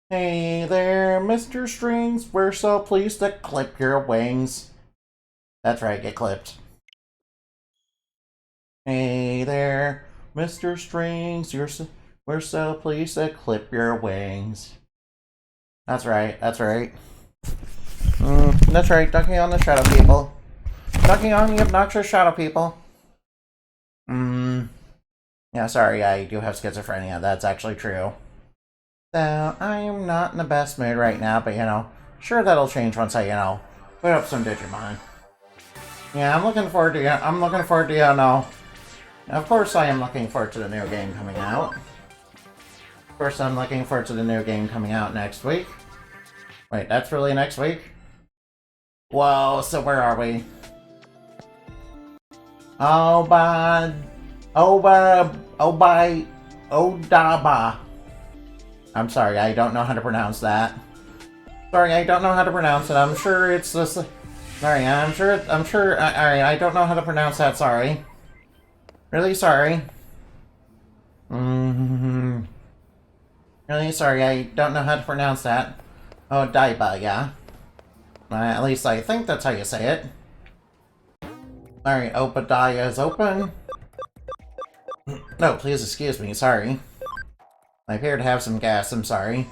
Hey there, Mr. Strings. We're so pleased to clip your wings. That's right, get clipped. Hey there, Mr. Strings. We're so pleased to clip your wings. That's right, that's right. That's right, dunking on the shadow people. Dunking on the obnoxious shadow people. Yeah, sorry, I do have schizophrenia. That's actually true. So, I am not in the best mood right now, but sure that'll change once I, put up some Digimon. Yeah, I'm looking forward to, of course I am looking forward to the new game coming out. Of course I'm looking forward to the new game coming out next week. Wait, that's really next week? Whoa, so where are we? Odaba. I'm sorry, I don't know how to pronounce that. Sorry, I don't know how to pronounce it. I'm sure it's this. Sorry, I'm sure. Alright, I don't know how to pronounce that. Sorry. Really sorry. Really sorry, I don't know how to pronounce that. Oh, Daiba, yeah. At least I think that's how you say it. Alright, Obadiah is open. No, please excuse me, sorry. I appear to have some gas, I'm sorry.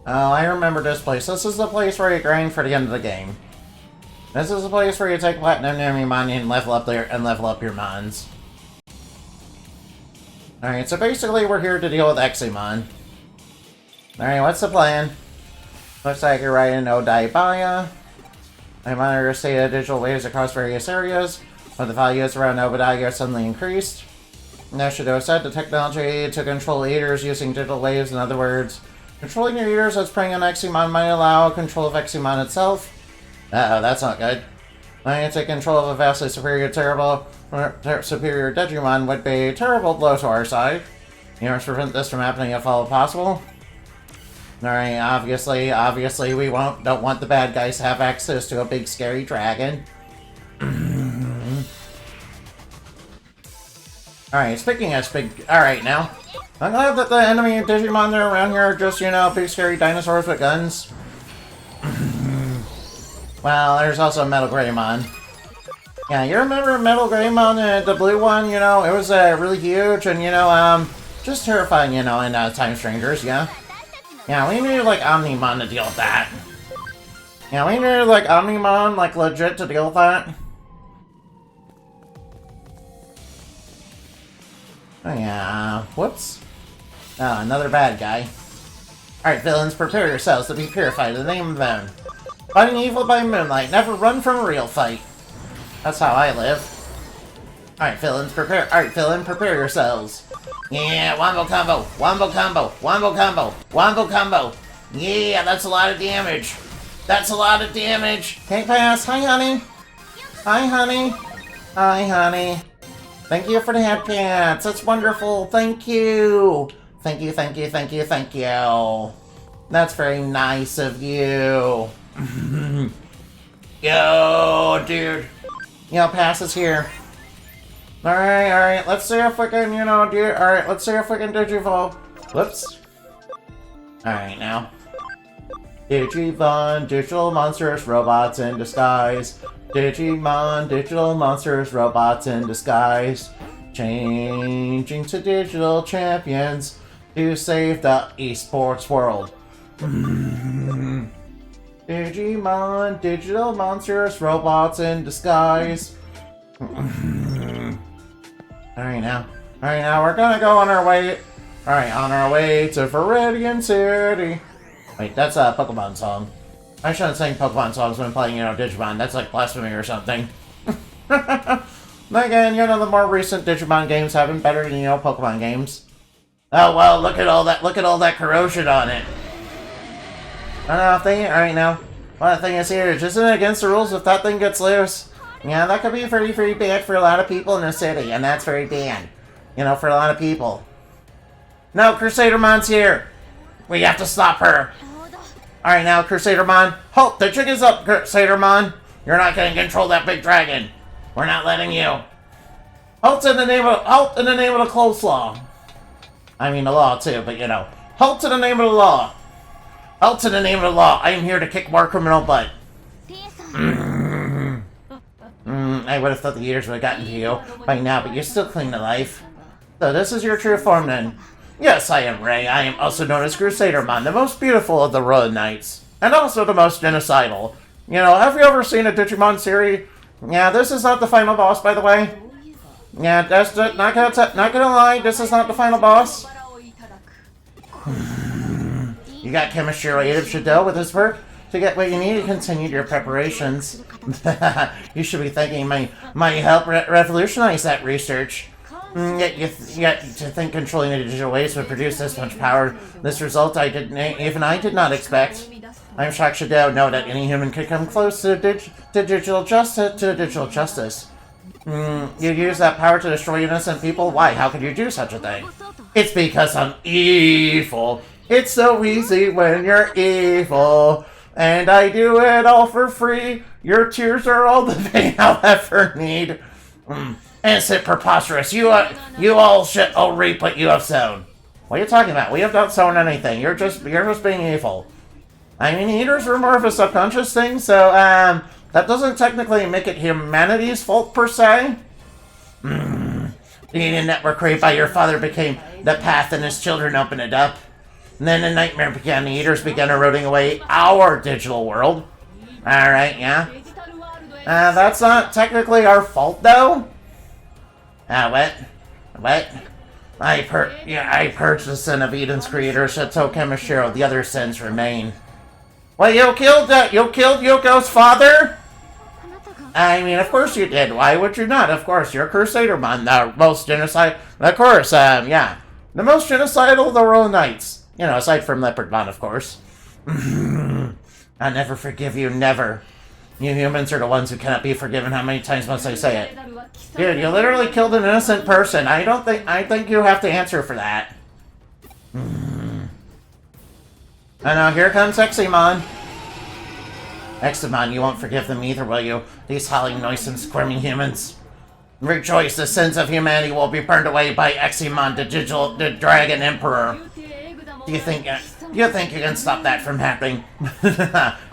Oh, I remember this place. This is the place where you grind for the end of the game. This is the place where you take Platinum Digimon and level up your mons. Alright, so basically we're here to deal with Eximon. Alright, what's the plan? Looks like you're right in Odaibaya. I monitor your state of digital waves across various areas, but the values around Obadiah suddenly increased. Nashido said the technology to control eaters using digital waves, in other words, controlling your eaters as preying on Eximon might allow control of Eximon itself. Uh-oh, that's not good. I take control of a vastly superior Digimon would be a terrible blow to our side. You must prevent this from happening if all possible. Alright, obviously we don't want the bad guys to have access to a big scary dragon. Alright, speaking of alright now. I'm glad that the enemy Digimon that are around here are just, big scary dinosaurs with guns. Well, there's also Metal Greymon. Yeah, you remember Metal Greymon, the blue one, it was really huge and, just terrifying, in Time Strangers, yeah? Yeah, we needed, Omnimon to deal with that. Yeah, we needed, Omnimon, legit to deal with that. Oh, yeah, whoops. Oh, another bad guy. Alright, villains, prepare yourselves to be purified in the name of them. Fighting evil by moonlight, never run from a real fight. That's how I live. Alright, villains, prepare yourselves. Yeah, wombo combo, wombo combo, wombo combo, wombo combo. Yeah, that's a lot of damage. That's a lot of damage. Can't pass. Hi, honey. Hi, honey. Hi, honey. Thank you for the head pats. That's wonderful. Thank you. Thank you, thank you, thank you, thank you. That's very nice of you. Yo, dude. Pass is here. Alright, let's see if we can, alright, let's see if we can Digivolve. Whoops. Alright, now. Digimon, digital monsters, robots in disguise. Digimon, digital monsters, robots in disguise. Changing to digital champions to save the esports world. Digimon, digital monsters, robots in disguise. Alright now, we're gonna go on our way. Alright, on our way to Viridian City. Wait, that's a Pokemon song. I shouldn't sing Pokemon songs when playing, Digimon. That's like blasphemy or something. Again, the more recent Digimon games have been better than, Pokemon games. Oh, well, look at all that corrosion on it. I don't know if alright now. Well, the thing is here, isn't it against the rules if that thing gets loose? Yeah, that could be very, very bad for a lot of people in the city, and that's very bad. For a lot of people. No, Crusadermon's here! We have to stop her! Alright now, Crusadermon. Halt! The jig is up, Crusadermon! You're not gonna control that big dragon! We're not letting you! Halt in the name of the coleslaw! I mean the law too, but halt in the name of the law! Halt in the name of the law. I am here to kick more criminal butt. I would have thought the eaters would have gotten to you by now, but you're still clean to life. So this is your true form then? Yes, I am Ray. I am also known as Crusadermon, the most beautiful of the Royal Knights. And also the most genocidal. You know, have you ever seen a Digimon series? Yeah, this is not the final boss, by the way. Yeah, that's not gonna lie, this is not the final boss. You got Chemistry Aid of Shadow with his work to get what you need to continue your preparations. You should be thanking my help revolutionize that research. Yet to think controlling the digital waste would produce this much power. This result even I did not expect. I'm shocked Shadow know that any human could come close to digital justice. You use that power to destroy innocent people? Why? How could you do such a thing? It's because I'm evil. It's so easy when you're evil. And I do it all for free. Your tears are all the pain I'll ever need. Innocent preposterous. You all reap what you have sown. What are you talking about? We have not sown anything. You're just being evil. I mean, eaters are more of a subconscious thing, so, that doesn't technically make it humanity's fault, per se. The Eden network created by your father became the path and his children opened it up. And then the nightmare began. The eaters began eroding away our digital world. Alright, yeah. That's not technically our fault, though. What? I purged the sin of Eden's creator, Chateau Chemistro. The other sins remain. Well, you killed Yoko's father? I mean, of course you did. Why would you not? Of course, you're Crusadermon, the most genocide. Of course, yeah. The most genocidal of the Royal Knights. You know, aside from Leopardmon, of course. I'll never forgive you, never. You humans are the ones who cannot be forgiven. How many times must I say it? Dude, you literally killed an innocent person. I think you have to answer for that. And now here comes Eximon. Eximon, you won't forgive them either, will you? These howling, noisome, squirming humans. Rejoice, the sins of humanity will be burned away by Eximon, the Dragon Emperor. Do you think you can stop that from happening?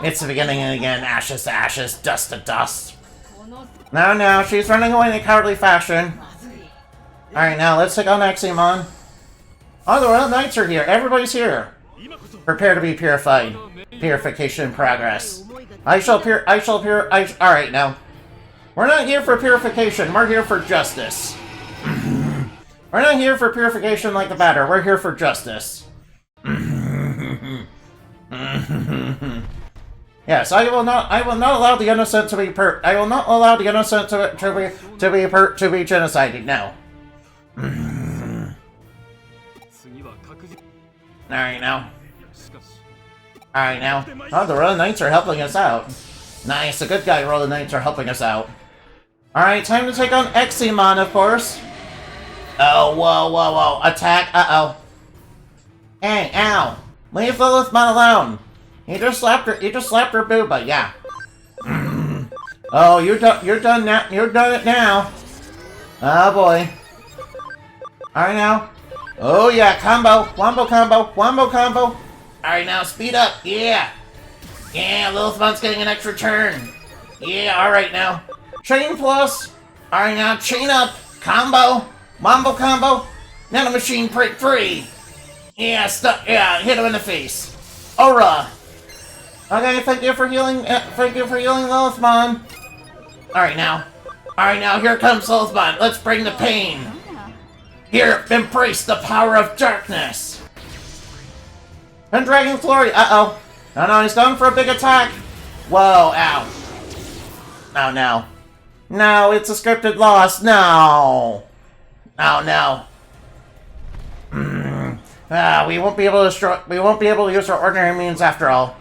It's the beginning again. Ashes to ashes, dust to dust. No, she's running away in a cowardly fashion. Alright, now let's take on Eximon. Oh, the Royal Knights are here. Everybody's here. Prepare to be purified. Purification in progress. Alright, now. We're not here for purification. We're here for justice. We're not here for purification like the batter. We're here for justice. Yes, I will not allow the innocent to be I will not allow the innocent to be genocided. No. Alright now. Oh, the Royal Knights are helping us out. Nice, the good guy Royal Knights are helping us out. Alright, time to take on Eximon, of course. Oh, whoa. Attack, uh-oh. Hey, ow. Leave Lilithmon alone. You just slapped her booba, yeah. Oh, you're done now. You're done it now. Oh boy. Alright now. Oh yeah, wombo combo. Alright now, speed up, yeah. Yeah, Lilithmon's getting an extra turn. Yeah, alright now. Chain plus. Alright now, chain up, combo, wombo combo. Nano machine break 3. Yeah, hit him in the face. Aura. Okay, thank you for healing Lilithmon. Alright now, here comes Lilithmon. Let's bring the pain. Here, embrace the power of darkness. And Dragon Glory, uh-oh. No, he's going for a big attack. Whoa, ow. Oh, no. No, it's a scripted loss, no. Oh, no. We won't be able to use our ordinary means after all.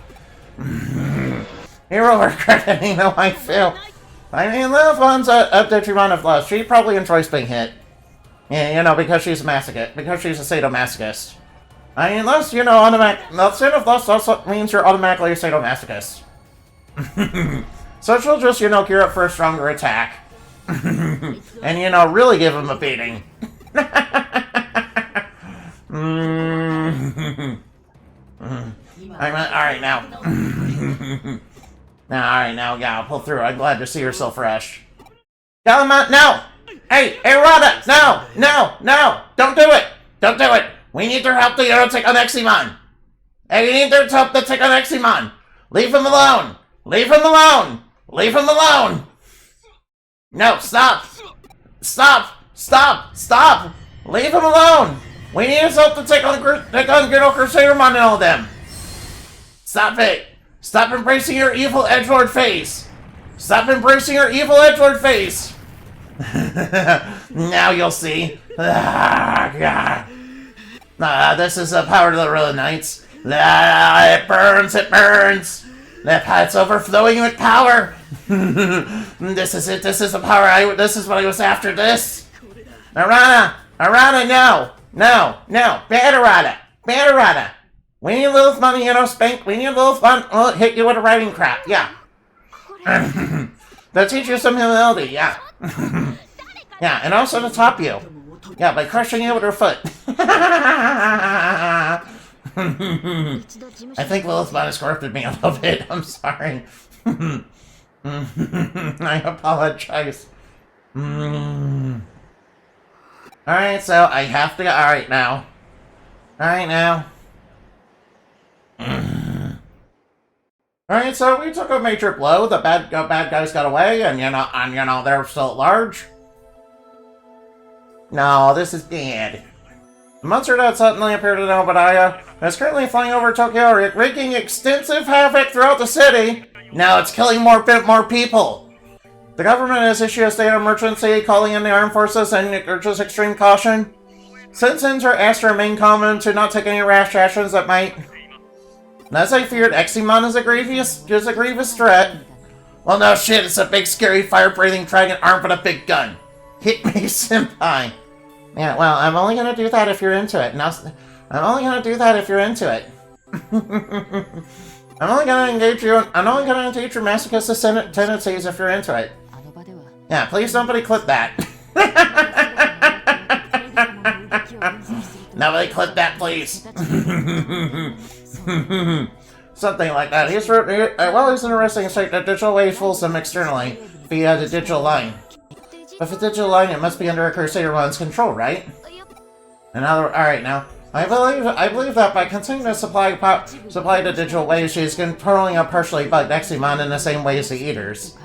You will regret it, you know I feel. I mean, Lilithmon's a Digimon of love. She probably enjoys being hit. Yeah, you know, because she's a masochist. Because she's a sadomasochist. I mean, lust, you know, the sin of lust also means you're automatically a sadomasochist. So she'll just, you know, gear up for a stronger attack. And, you know, really give him a beating. Alright, now. Alright, now, yeah, I'll pull through. I'm glad to see you're so fresh. Galamon, no! Hey, Rada! No! Don't do it! Don't do it! We need their help to take on Eximon! Hey, we need their help to take on Eximon! Leave him alone! Leave him alone! Leave him alone! No, stop! Stop! Leave him alone! We need his help to take on good old Crusadermon and all of them! Stop it! Stop embracing your evil edgelord face! Stop embracing your evil edgelord face! Now you'll see. This is the power of the Royal Knights. It burns! It's overflowing with power! This is it, this is the power this is what I was after, this! Arana, no! Bad Arana! We need a little money, spank. We need a little fun. We'll hit you with a writing crap, yeah. They'll teach you some humility, yeah. Yeah, and also to top you. Yeah, by crushing you with her foot. I think Lilithmon has corrupted me a little bit. I'm sorry. I apologize. Alright, so I have to... Alright now. Alright, so we took a major blow. The bad guys got away, and they're still at large. No, this is bad. The monster that suddenly appeared in Obadiah is currently flying over Tokyo, wreaking extensive havoc throughout the city. Now it's killing more people. The government has issued a state of emergency, calling in the armed forces and urges extreme caution. Citizens are asked to remain calm and to not take any rash actions that might... As I feared, Eximon is a grievous threat. Well, no shit, it's a big, scary, fire-breathing dragon armed with a big gun. Hit me, senpai. Yeah, well, I'm only gonna do that if you're into it. I'm only gonna engage your masochistic tendencies if you're into it. Yeah, please somebody clip that. Nobody clip that, please. Something like that. He's interesting in fact that digital wave fools them externally via the digital line. But for digital line, it must be under a Crusadermon's control, right? Alright now. I believe that by continuing to supply the digital waves, she is controlling a partially bugged Eximon in the same way as the Eaters.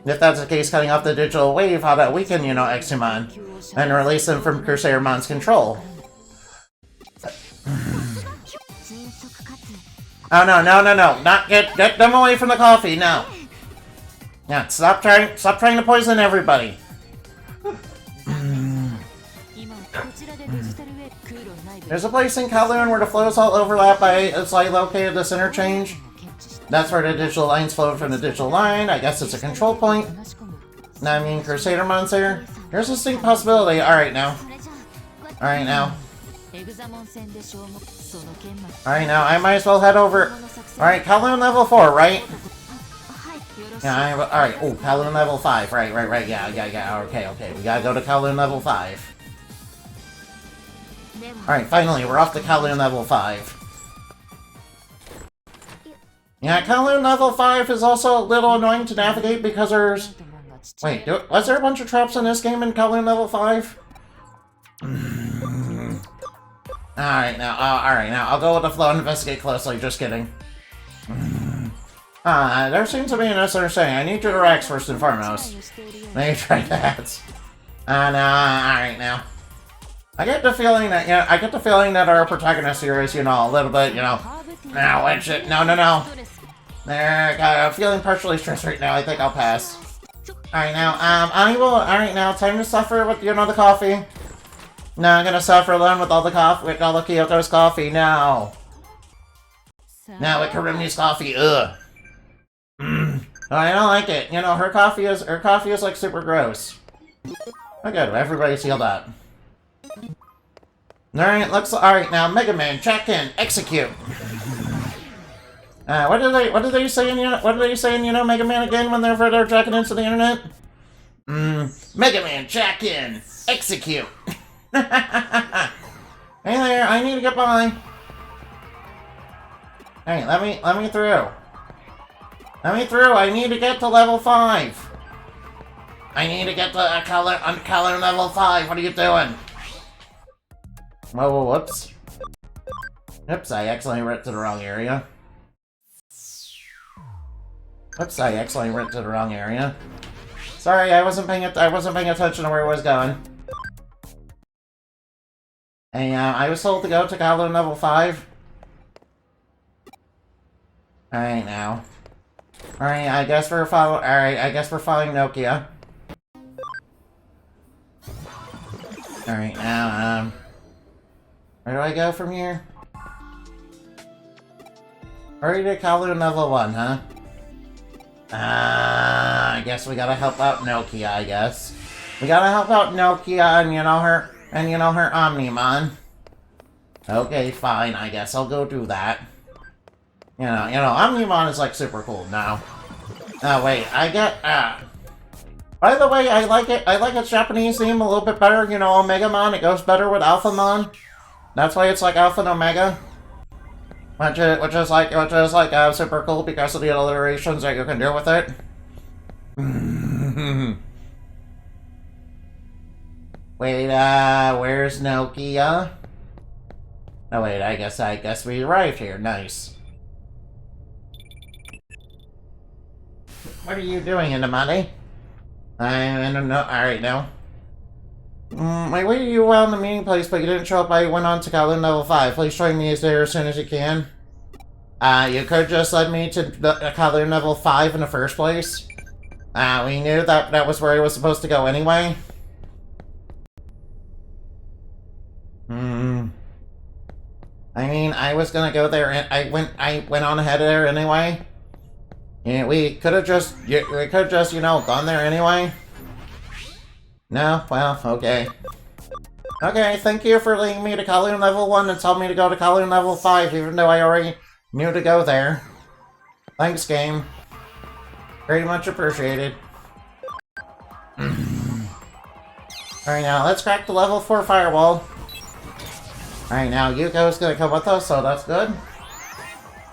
If that's the case, cutting off the digital wave, how to weaken, Eximon, and release them from Crusadermon's control. Oh no! Not get them away from the coffee, no. Yeah, stop trying to poison everybody. There's a place in Kowloon where the flows all overlap it's located this interchange. That's where the digital lines flow from the digital line. I guess it's a control point. Now, I mean, Crusadermon's here. Here's a distinct possibility. Alright now, I might as well head over. Alright, Kowloon level 4, right? Yeah, alright. Oh, Kowloon level 5. Right. Yeah. Okay. We gotta go to Kowloon level 5. Alright, finally, we're off to Kowloon level 5. Yeah, Kowloon level 5 is also a little annoying to navigate because there's... Wait, was there a bunch of traps in this game in Kowloon level 5? Alright now, I'll go with the flow and investigate closely, just kidding. There seems to be a misunderstanding. I need you to relax first and foremost. Let me try that. Alright now. I get the feeling that our protagonist here is, a little bit, no, I'm feeling partially stressed right now. I think I'll pass. Alright now, alright now, time to suffer with, the coffee. No, I'm gonna suffer alone with all the Kyoto's coffee, no. Now with Karumi's coffee, ugh. I don't like it. Her coffee is like super gross. Oh good, everybody's healed up. Alright now, Mega Man, check in, execute. What do they say in Mega Man again when they're jacking into the internet? Mega Man, check in, execute. Hey there, I need to get by. Hey, let me through. Let me through. I need to get to level 5. I need to get to color level 5. What are you doing? Whoa, whoops. Oops, I accidentally went to the wrong area. Oops, I accidentally went to the wrong area. Sorry, I wasn't paying attention to where I was going. Hey, I was told to go to color level 5. Alright now. Alright, I guess we're following Nokia. Alright, now, where do I go from here? Already to Kowloon level 1, huh? I guess we gotta help out Nokia, I guess. We gotta help out Nokia and, her Omnimon. Okay, fine, I guess I'll go do that. Omnimon is, like, super cool now. Oh, wait, by the way, I like its Japanese name a little bit better. Omegamon, it goes better with Alphamon. That's why it's like Alpha and Omega. Which is super cool because of the alliterations that you can do with it. Wait, where's Nokia? Oh wait, I guess we arrived here. Nice. What are you doing in the money? I don't know. Alright, now. I waited you around the meeting place, but you didn't show up. I went on to Kowloon level 5. Please join me there as soon as you can. You could just led me to Kowloon level 5 in the first place. We knew that was where I was supposed to go anyway. I mean, I was gonna go there, and I went on ahead of there anyway. Yeah, we could have just, gone there anyway. No? Well, okay. Okay, thank you for leading me to Kowloon level 1 and telling me to go to Kowloon level 5, even though I already knew to go there. Thanks, game. Very much appreciated. Alright, now, let's crack the level 4 firewall. Alright, now, Yuko's gonna come with us, so that's good.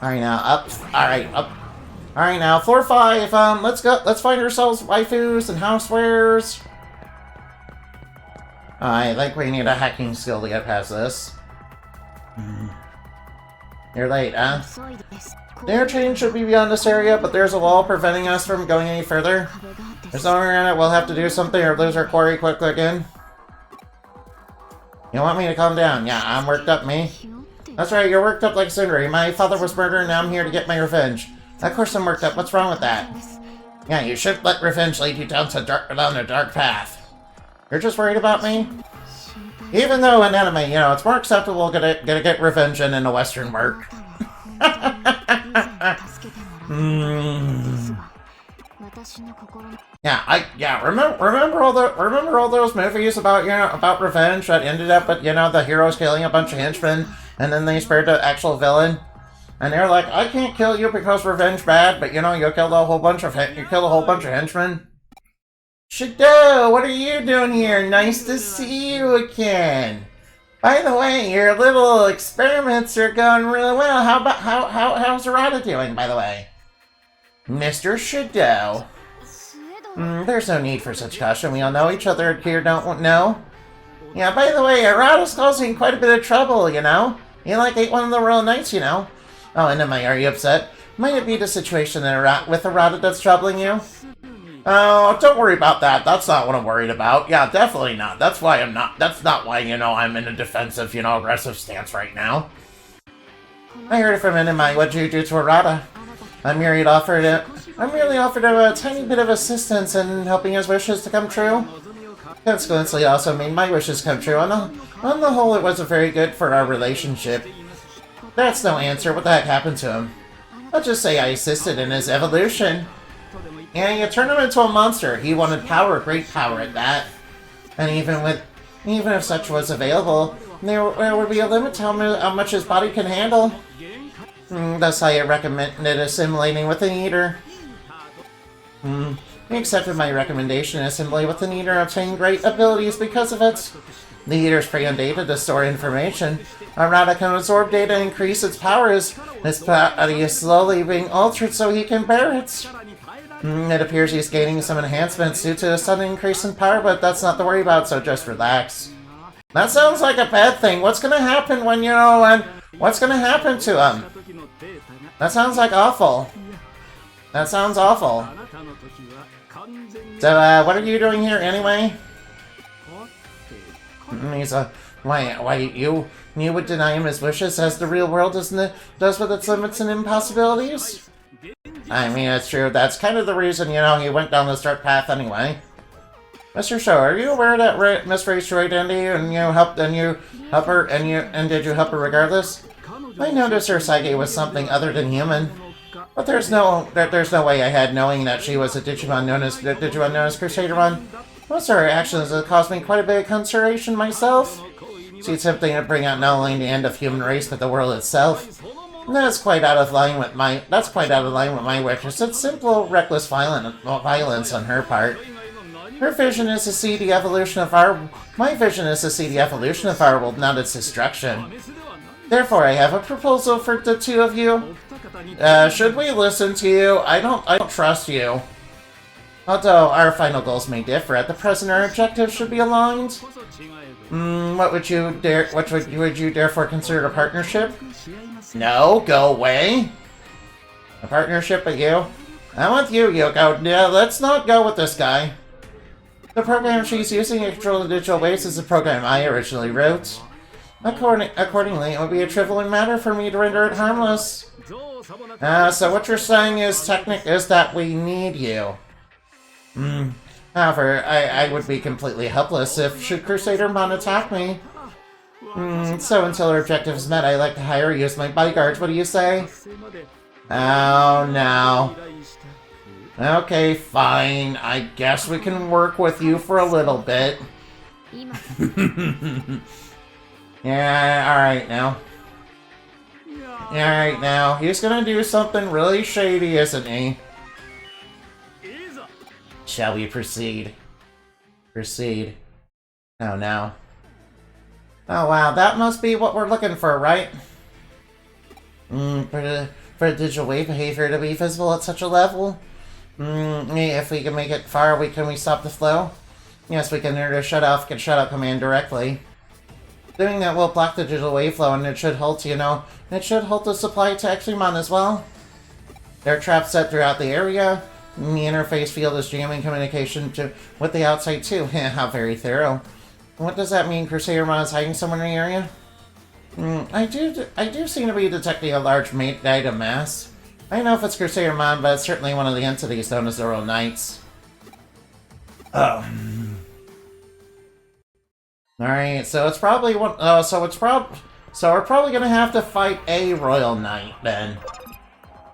Alright, now, up. Alright, up. Alright, now, floor 5, let's go. Let's find ourselves waifus and housewares. I think we need a hacking skill to get past this. You're late, huh? The interchange should be beyond this area, but there's a wall preventing us from going any further. There's no way around it. We'll have to do something or lose our quarry quick again. You want me to calm down? Yeah, I'm worked up, me. That's right, you're worked up like Sundari. My father was murdered and now I'm here to get my revenge. Of course I'm worked up. What's wrong with that? Yeah, you shouldn't let revenge lead you down a dark path. You're just worried about me? Even though in anime, it's more acceptable to get revenge in a Western work. Remember all those movies about revenge that ended up with, the heroes killing a bunch of henchmen, and then they spared the actual villain? And they're like, I can't kill you because revenge bad, but you killed a whole bunch of henchmen. Shadow, what are you doing here? Nice to see you again. By the way, your little experiments are going really well. How's Arata doing, by the way? Mr. Shadow. There's no need for such caution. We all know each other here, don't know? Yeah, by the way, Arata's causing quite a bit of trouble, He ate one of the Royal Knights, Oh, and are you upset? Might it be the situation with Arata that's troubling you? Oh, don't worry about that. That's not what I'm worried about. Yeah, definitely not. That's why I'm not. That's not why, I'm in a defensive, aggressive stance right now. I heard it from Enemy. What'd you do to Arata? I merely offered him a tiny bit of assistance in helping his wishes to come true. Consequently, also made my wishes come true. On the whole, it wasn't very good for our relationship. That's no answer. What the heck happened to him? Let's just say I assisted in his evolution. Yeah, you turned him into a monster. He wanted power, great power at that. And even if such was available, there would be a limit to how much his body can handle. Thus I recommended assimilating with an eater. He accepted my recommendation, assimilate with an eater, obtaining great abilities because of it. The eaters prey on data to store information. Armada can absorb data and increase its powers. His body is slowly being altered so he can bear it. It appears he's gaining some enhancements due to a sudden increase in power, but that's not to worry about, so just relax. That sounds like a bad thing. What's gonna happen when, what's gonna happen to him? That sounds like awful. That sounds awful. So, what are you doing here anyway? Why, you would deny him his wishes as the real world does with its limits and impossibilities? I mean, it's true. That's kind of the reason, he went down this dark path anyway. Mr. Show, are you aware that Miss Ray's right into you, and did you help her regardless? I noticed her psyche was something other than human. But there's no way I had knowing that she was a Digimon known as Crusadermon. Most of her actions have caused me quite a bit of consideration myself. She's attempting to bring out not only the end of human race, but the world itself. And that's quite out of line with my wishes. It's simple, reckless violence on her part. Her vision is to see the evolution of my vision is to see the evolution of our world, not its destruction. Therefore, I have a proposal for the two of you. Should we listen to you? I don't trust you. Although our final goals may differ, at the present our objectives should be aligned. What would you therefore consider a partnership? No, go away. A partnership with you? I'm with you, Yoko. No, let's not go with this guy. The program she's using to control the digital waves is a program I originally wrote. Accordingly, it would be a trivial matter for me to render it harmless. So what you're saying is that we need you. However, I would be completely helpless should Crusadermon attack me. So until our objective is met, I'd like to hire you as my bodyguards. What do you say? Oh, no. Okay, fine. I guess we can work with you for a little bit. Yeah, alright now. Alright now. He's gonna do something really shady, isn't he? Shall we proceed? Proceed. Oh no. Oh wow, that must be what we're looking for, right? For the digital wave behavior to be visible at such a level? If we can make it far, can we stop the flow? Yes, we can enter the shut-off command directly. Doing that will block the digital wave flow, and it should halt, it should halt the supply to Exumon as well. There are traps set throughout the area. The interface field is jamming communication with the outside too. How very thorough. What does that mean? Crusadermon is hiding somewhere in the area? I do seem to be detecting a large data mass. I don't know if it's Crusadermon, but it's certainly one of the entities known as the Royal Knights. Oh. Alright, so it's probably one. So we're probably gonna have to fight a Royal Knight then.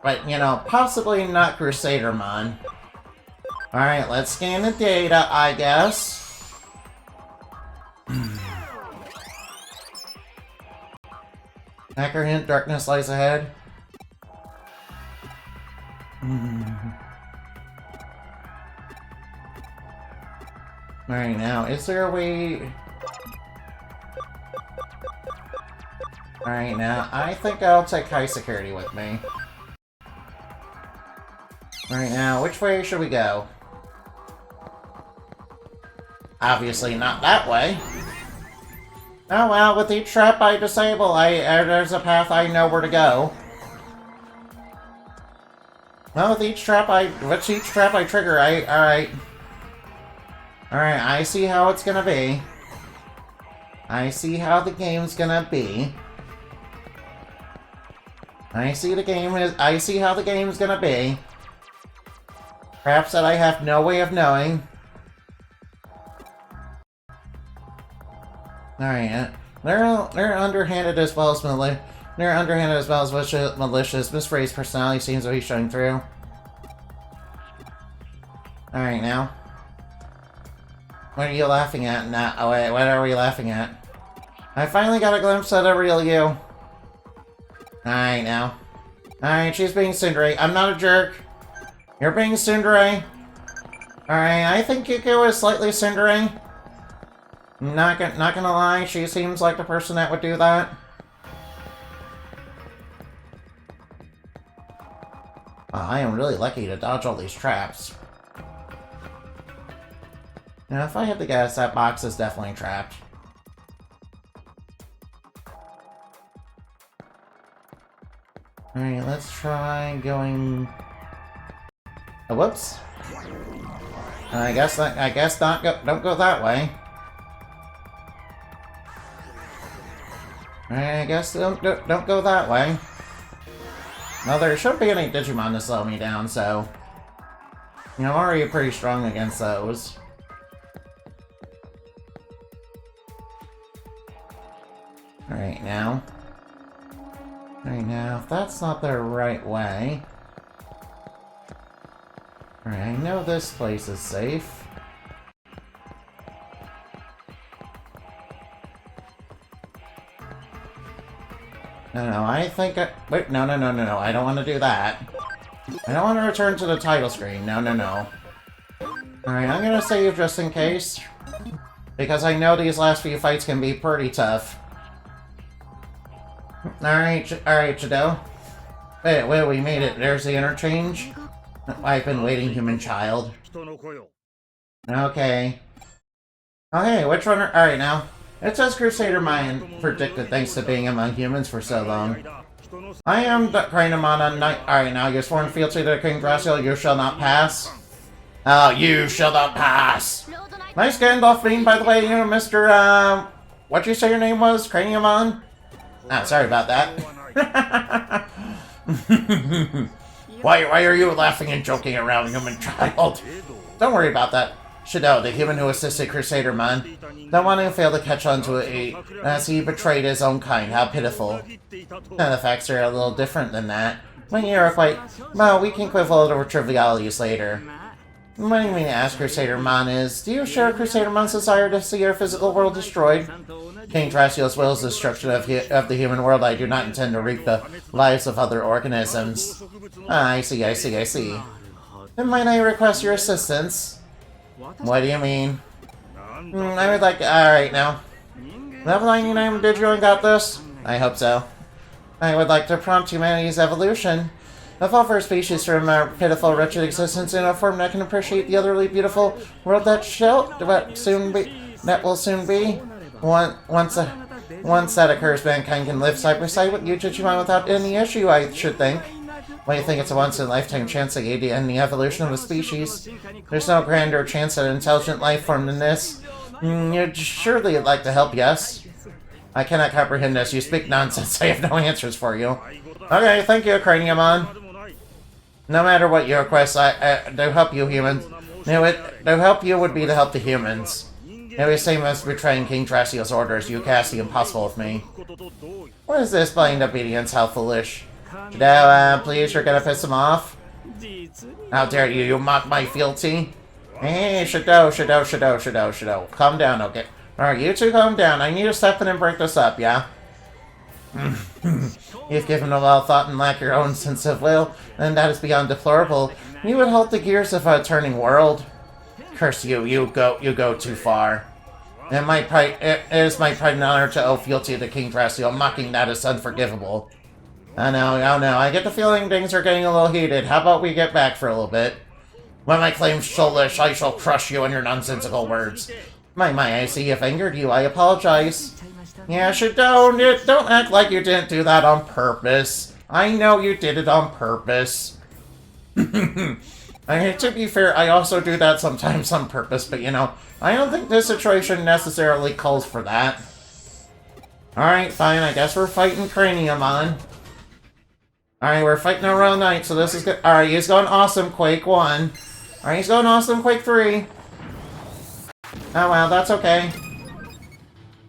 But, possibly not Crusadermon. Alright, let's scan the data, I guess. Hacker hint, darkness lies ahead. Alright, now, is there a way... Alright, now, I think I'll take high security with me. Alright, now, which way should we go? Obviously not that way. Oh well, with each trap I disable, there's a path I know where to go. Well, with each trap I trigger, alright. Alright, I see how it's gonna be. I see how the game's gonna be. I see how the game's gonna be. Traps that I have no way of knowing. Alright, they're underhanded as well as malicious. Miss Ray's personality seems to be showing through. Alright, now. What are you laughing at? Oh wait, what are we laughing at? I finally got a glimpse of the real you. Alright, now. Alright, she's being tsundere. I'm not a jerk. You're being tsundere. Alright, I think Yuko is slightly tsundere. Not gonna lie, she seems like the person that would do that. I am really lucky to dodge all these traps. Now, if I had to guess, that box is definitely trapped. Alright, let's try going... Oh, whoops. I guess not don't go that way. Alright, I guess don't go that way. Well, there shouldn't be any Digimon to slow me down, so... You know, I'm already pretty strong against those. Alright, now. Alright, now, if that's not the right way... Alright, I know this place is safe. No, I think wait, no, I don't want to do that. I don't want to return to the title screen. No. Alright, I'm gonna save just in case. Because I know these last few fights can be pretty tough. Alright, Shadow. Wait, we made it. There's the interchange. I've been waiting, human child. Okay. Okay, which one are... Alright, now. It says Crusader Mind predicted thanks to being among humans for so long. I am the Crainomon on night. Alright, now your sworn fealty to King Graciel, you shall not pass. Oh, you shall not pass! Nice Gandalf theme, by the way, you know, Mr. What'd you say your name was? Craniumon? Ah, sorry about that. Why are you laughing and joking around, human child? Don't worry about that. Shadow, the human who assisted Crusader Man. The one who failed to catch on to it as he betrayed his own kind. How pitiful. The facts are a little different than that. When you're quite... Well, we can quibble over trivialities later. What do you mean to ask Crusader Man is, do you share Crusader Man's desire to see our physical world destroyed? King Draciel's will is the destruction of the human world. I do not intend to reap the lives of other organisms. Ah, I see. Then might I request your assistance? What do you mean? I would like... Alright, now. Level 99 Digimon got this? I hope so. I would like to prompt humanity's evolution. Evolve our species from our pitiful, wretched existence in a form that can appreciate the otherly beautiful world that will soon be. Once that occurs, mankind can live side by side with you, Digimon, without any issue, I should think. Why do you think it's a once-in-a-lifetime chance to aid in the evolution of a species? There's no grander chance at an intelligent life form than this. You'd surely like to help, yes? I cannot comprehend this. You speak nonsense. I have no answers for you. Okay, thank you, Craniumon. No matter what your request, to help you humans. To help you would be to help the humans. It was the same as betraying King Draciel's orders. You cast the impossible with me. What is this blind obedience? How foolish. Shadow, please, you're gonna piss him off? How dare you, you mock my fealty? Hey, Shadow. Calm down, okay? Alright, you two calm down. I need to step in and break this up, yeah? You've given a well thought and lack your own sense of will, and that is beyond deplorable. You would halt the gears of a turning world. Curse you, you go too far. It is my pride and honor to owe fealty to King Draciel. Mocking that is unforgivable. I know, I get the feeling things are getting a little heated. How about we get back for a little bit? When my claims soulish, I shall crush you and your nonsensical words. My, I see you've angered you. I apologize. Yeah, don't act like you didn't do that on purpose. I know you did it on purpose. To be fair, I also do that sometimes on purpose, but you know, I don't think this situation necessarily calls for that. Alright, fine, I guess we're fighting Craniumon. Alright, we're fighting a Royal Knight, so this is good. Alright, he's going awesome, Quake 1. Alright, he's going awesome, Quake 3. Oh well, that's okay.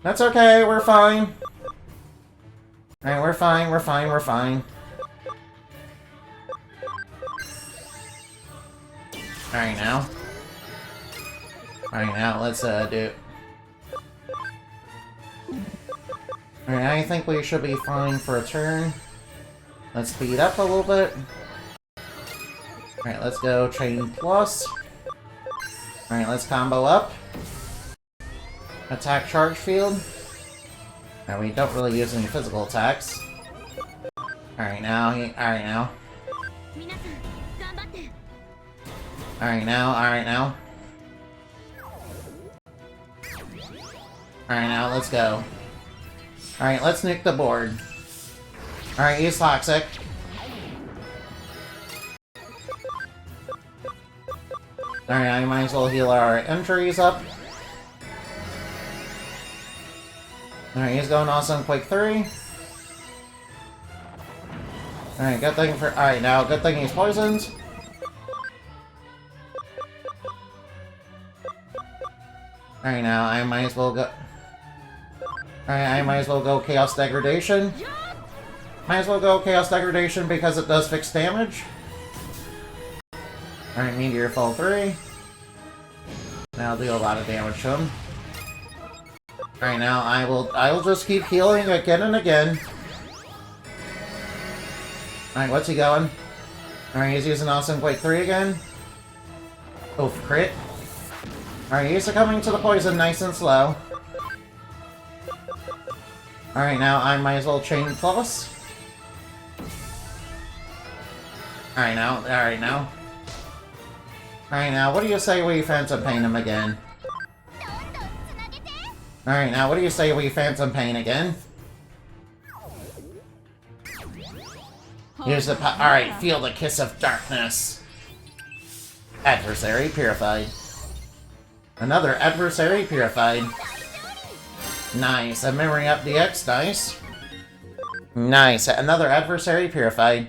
That's okay, we're fine. Alright, we're fine. Alright, now. Let's do it. Alright, I think we should be fine for a turn. Let's speed up a little bit. Alright, let's go Chain Plus. Alright, let's combo up. Attack charge field. And we don't really use any physical attacks. Alright now, alright now. Alright now, alright now. Alright now, let's go. Alright, let's nuke the board. Alright, he's toxic. Alright, I might as well heal our injuries up. Alright, he's going awesome quick 3. Alright, good thing for... Alright, now, good thing he's poisoned. Alright, now, I might as well go... Alright, I might as well go Chaos Degradation. Might as well go Chaos Degradation because it does fix damage. Alright, Meteor Fall 3. That'll do a lot of damage to him. Alright, now I will just keep healing again and again. Alright, what's he going? Alright, he's using Awesome Quake 3 again. Oof, crit. Alright, he's succumbing to the poison nice and slow. Alright, now I might as well chain plus. Alright now, alright now. Alright now, what do you say we Phantom Pain him again? Alright now, what do you say we Phantom Pain again? Here's the alright, feel the kiss of darkness. Adversary purified. Another adversary purified. Nice, a memory up DX, nice. Nice, another adversary purified.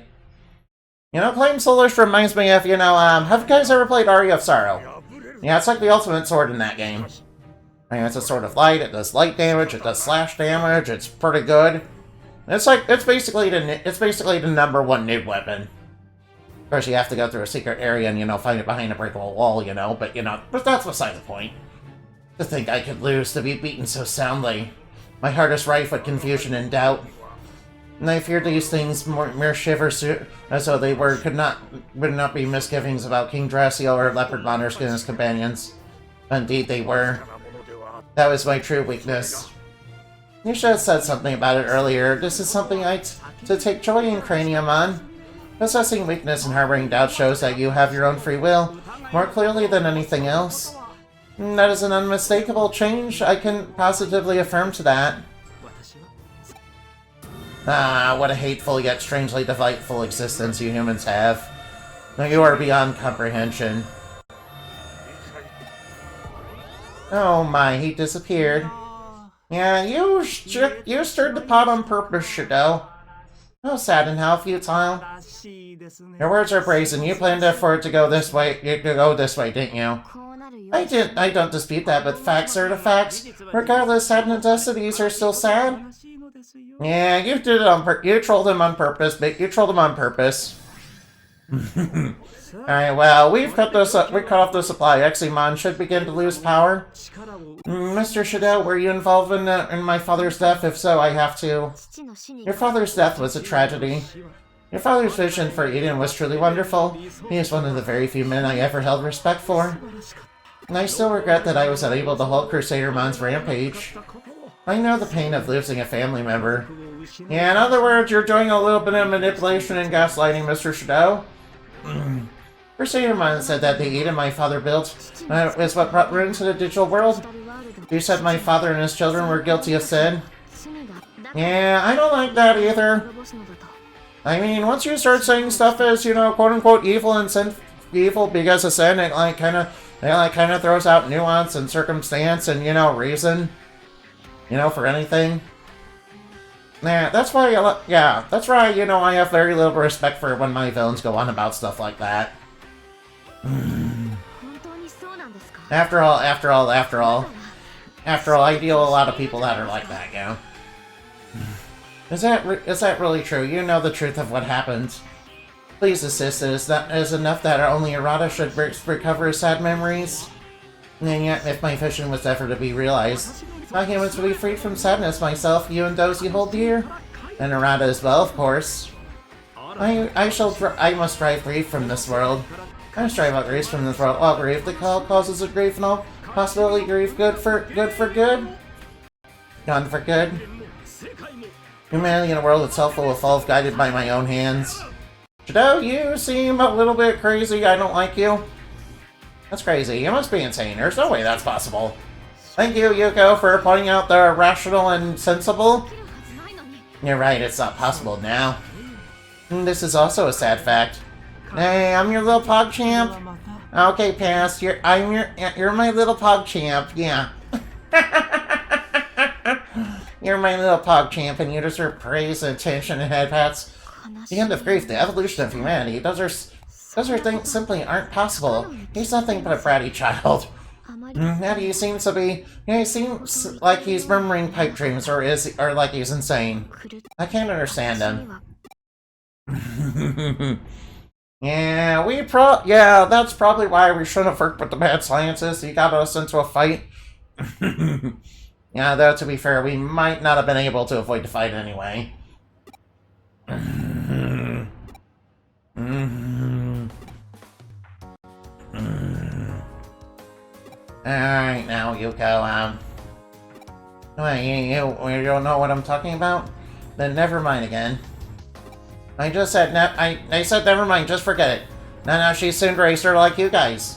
You know, playing Soulish reminds me of, you know, have you guys ever played Aria of Sorrow? Yeah, it's like the ultimate sword in that game. I mean, it's a sword of light, it does light damage, it does slash damage, it's pretty good. It's like, it's basically the #1 noob weapon. Of course, you have to go through a secret area and, you know, find it behind a breakable wall, you know, but, you know, but that's beside the point. To think I could lose, to be beaten so soundly. My heart is rife with confusion and doubt. And I feared these things mere shivers, as though they would not be misgivings about King Draciel or Leopard Monarch and his companions. Indeed they were. That was my true weakness. You should have said something about it earlier. This is something to take joy in, Craniumon. Possessing weakness and harboring doubt shows that you have your own free will, more clearly than anything else. That is an unmistakable change, I can positively affirm to that. Ah, what a hateful yet strangely delightful existence you humans have. You are beyond comprehension. Oh my, he disappeared. Yeah, you stirred the pot on purpose, Shadow. How sad and how futile. Your words are brazen. You planned for it to go this way. Didn't you? I don't dispute that, but facts are the facts. Regardless, sad necessities are still sad. Yeah, you did it you trolled him on purpose, but you trolled him on purpose. Alright, well, we cut off the supply. Eximon should begin to lose power. Mr. Shadow, were you involved in my father's death? If so, I have to. Your father's death was a tragedy. Your father's vision for Eden was truly wonderful. He is one of the very few men I ever held respect for. And I still regret that I was unable to halt Crusadermon's rampage. I know the pain of losing a family member. Yeah, in other words, you're doing a little bit of manipulation and gaslighting, Mr. Shadow. Crusadermon said that the Eden my father built is what brought ruin to the digital world. You said my father and his children were guilty of sin. Yeah, I don't like that either. I mean, once you start saying stuff as, you know, quote-unquote evil and evil because of sin, it kind of throws out nuance and circumstance and, you know, reason. You know, for anything. Yeah, that's why, you know, I have very little respect for when my villains go on about stuff like that. After all, I deal with a lot of people that are like that, you know. Is that really true? You know the truth of what happened. Please assist. It is enough that only Arata should recover his sad memories. And yet, if my vision was ever to be realized, my humans will be freed from sadness, myself, you, and those you hold dear. And Arata as well, of course. I must strive free from this world. I strive out grief from this world. All grief, the causes of grief, and all Possibility grief good for good? Gone for good? Humanity in a world itself will evolve guided by my own hands. Shadow, you seem a little bit crazy. I don't like you. That's crazy. You must be insane. There's no way that's possible. Thank you, Yuko, for pointing out the rational and sensible. You're right, it's not possible now. This is also a sad fact. Hey, I'm your little pog champ. Okay, pass. You're my little pog champ. Yeah. You're my little pog champ, and you deserve praise and attention and head pats. The end of grief, the evolution of humanity. Those are things simply aren't possible. He's nothing but a bratty child. He seems to be. He seems like he's murmuring pipe dreams, or like he's insane. I can't understand him. Yeah, that's probably why we shouldn't have worked with the mad scientists. He got us into a fight. Yeah, though, to be fair, we might not have been able to avoid the fight anyway. Alright, now, Yuko, you don't know what I'm talking about? Then never mind again. I just said, I said never mind, just forget it. No, she's tsundere, sort of like you guys.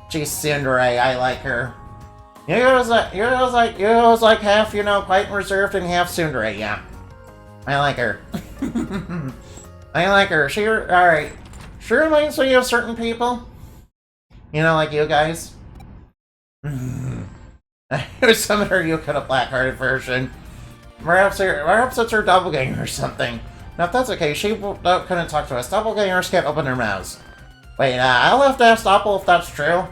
She's tsundere, I like her. Yuko's like half, quite reserved and half tsundere, yeah. I like her. I like her. Alright. She reminds me of certain people. Like you guys. I was some of her Yuko the Black-Hearted version. Perhaps it's her doppelganger or something. Now, if that's okay, she couldn't talk to us. Doppelgangers can't open their mouths. Wait, I'll have to ask Doppel if that's true.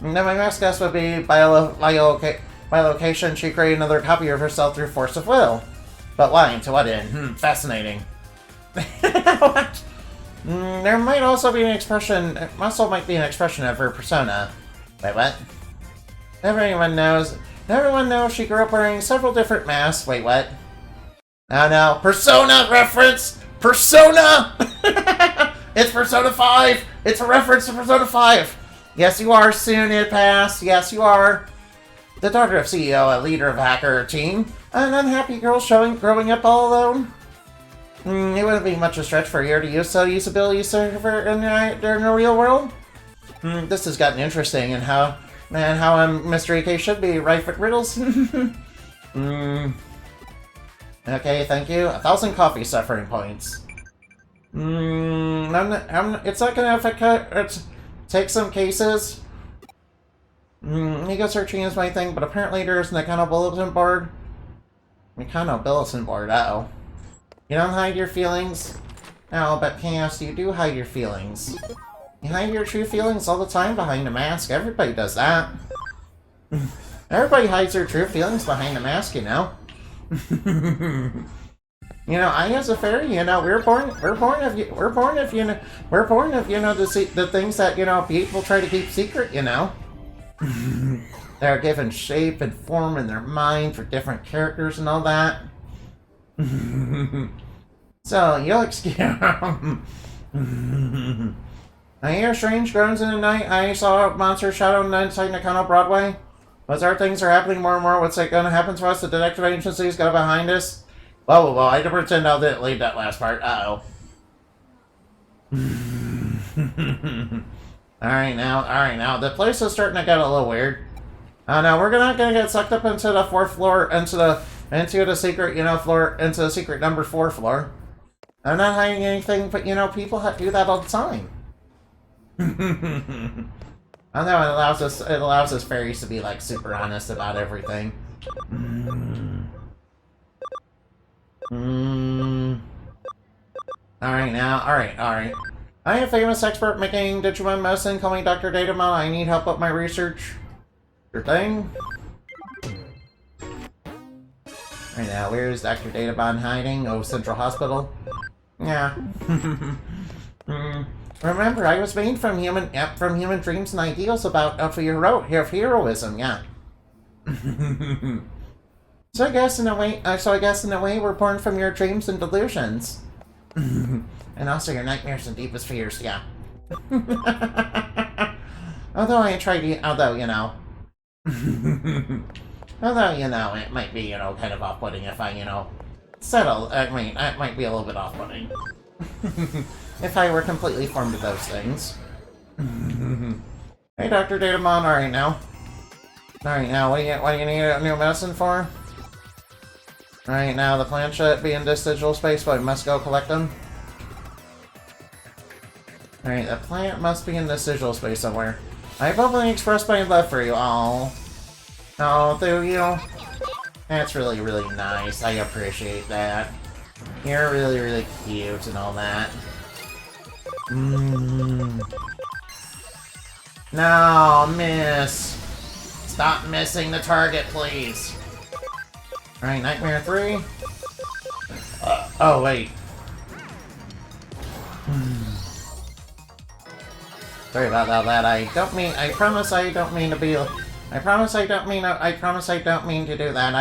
Then my best guess would be by location, she created another copy of herself through force of will. But lying to what end? Fascinating. What? There might also be an expression. It also might be an expression of her persona. Wait, what? Everyone knows she grew up wearing several different masks. Wait, what? Oh no, Persona reference! Persona! It's Persona 5! It's a reference to Persona 5! Yes, you are, soon it passed. Yes, you are. The daughter of CEO, a leader of a hacker team, an unhappy girl growing up all alone. It wouldn't be much of a stretch for her to use the ability server in the real world. This has gotten interesting, and how a mystery case should be rife with riddles. Okay, thank you. 1,000 coffee suffering points. It's not gonna affect. Take some cases. Ego searching is my thing, but apparently there's an account bulletin board. Uh-oh. You don't hide your feelings? No, but P.S. you do hide your feelings. You hide your true feelings all the time behind a mask. Everybody does that. Everybody hides their true feelings behind a mask, I as a fairy, we're born of the things that, people try to keep secret, They're given shape and form in their mind for different characters and all that. So, you'll excuse... I hear strange groans in the night. I saw a monster shadow inside Nakano Broadway. Bizarre things are happening more and more. What's gonna happen to us? The detective agency's got behind us. Whoa. I didn't pretend I'll leave that last part. Uh-oh. Alright now. The place is starting to get a little weird. No, we're not gonna get sucked up into the 4th floor, into the secret, floor, into the secret number 4 floor. I'm not hiding anything, but, people do that all the time. I know it allows us fairies to be, like, super honest about everything. Alright now, alright. I am a famous expert making Digimon medicine. Call me Dr. Datamon. I need help with my research. Your thing? Right now, where is Dr. Datamon hiding? Oh, Central Hospital? Yeah. Remember, I was made from human dreams and ideals of heroism, yeah. So I guess in a way, we're born from your dreams and delusions. And also your nightmares and deepest fears, yeah. Although, Although, you know, it might be, you know, kind of off-putting if I, you know, settle. I mean, it might be a little bit off-putting. If I were completely formed of those things. Hey, Dr. Digimon, alright now. Alright now, what do you need a new medicine for? Alright now, the plant should be in this digital space, but we must go collect them. Alright, the plant must be in this digital space somewhere. I openly expressed my love for you. Oh, do you? That's really, really nice. I appreciate that. You're really, really cute and all that. No, miss. Stop missing the target, please. Alright, Nightmare 3. Oh, wait. Sorry about that. I promise I don't mean to be... I promise I don't mean to do that.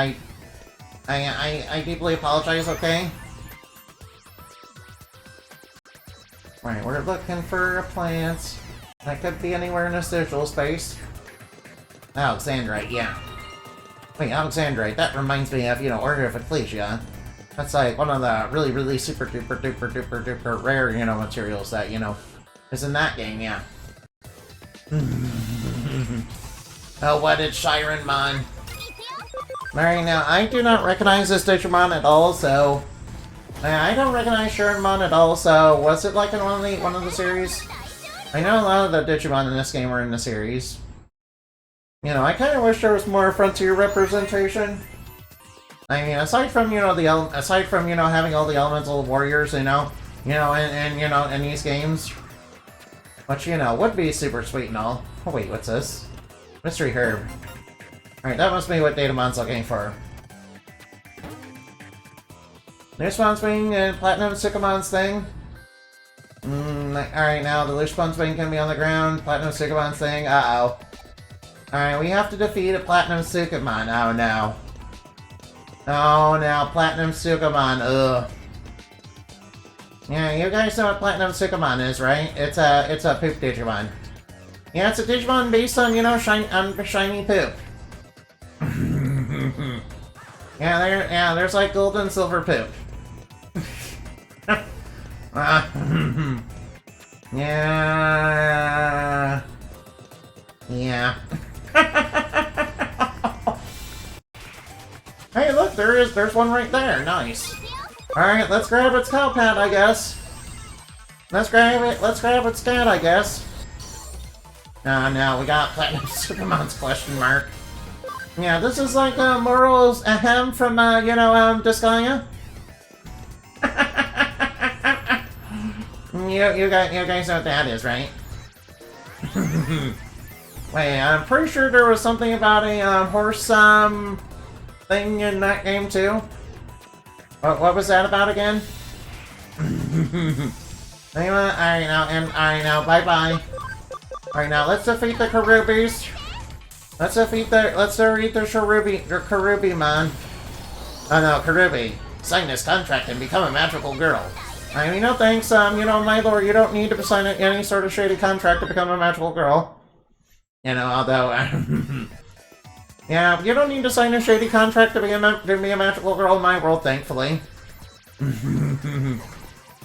I deeply apologize, okay? Right, we're looking for plants. That could be anywhere in this digital space. Alexandrite, yeah. Wait, Alexandrite, that reminds me of, you know, Order of Ecclesia. That's like one of the really, really super duper rare, you know, materials that, you know, is in that game, yeah. Oh, what did Shirenmon? Alright, now, I do not recognize this Digimon at all, so... I don't recognize Shirenmon at all, so was it like in one of the series? I know a lot of the Digimon in this game were in the series. You know, I kind of wish there was more Frontier representation. I mean, aside from, you know, having all the elemental warriors, you know, and you know, in these games, which, you know, would be super sweet and all. Oh wait, what's this? Mystery Herb. Alright, that must be what Datamon's looking for. Loose Wing and Platinum Sukamon's thing. Alright, now the Loose Wing can be on the ground. Platinum Sukamon's thing. Uh-oh. Alright, we have to defeat a Platinum Sukamon. Oh no. Oh no, Platinum Sukamon. Ugh. Yeah, you guys know what Platinum Sukamon is, right? It's a poop Digimon. Yeah, it's a Digimon based on, you know, shiny poop. Yeah, there's like gold and silver poop. Yeah. Yeah. Hey, look, there's one right there. Nice. Alright, let's grab its cow pad, I guess. Let's grab its cat, I guess. No, we got Platinum Sukamon's question mark. Yeah, this is like Moral's Ahem from, you know, Disgaea. You guys know what that is, right? Wait, I'm pretty sure there was something about a horse thing in that game too. What was that about again? Anyway, alright now, bye-bye. Alright now, let's defeat the Karubis. Let's defeat the Karubimon. Oh no, Karubi. Sign this contract and become a magical girl. I mean, no thanks, you know, my lord, you don't need to sign any sort of shady contract to become a magical girl. You know, although, yeah, you don't need to sign a shady contract to be a magical girl in my world, thankfully.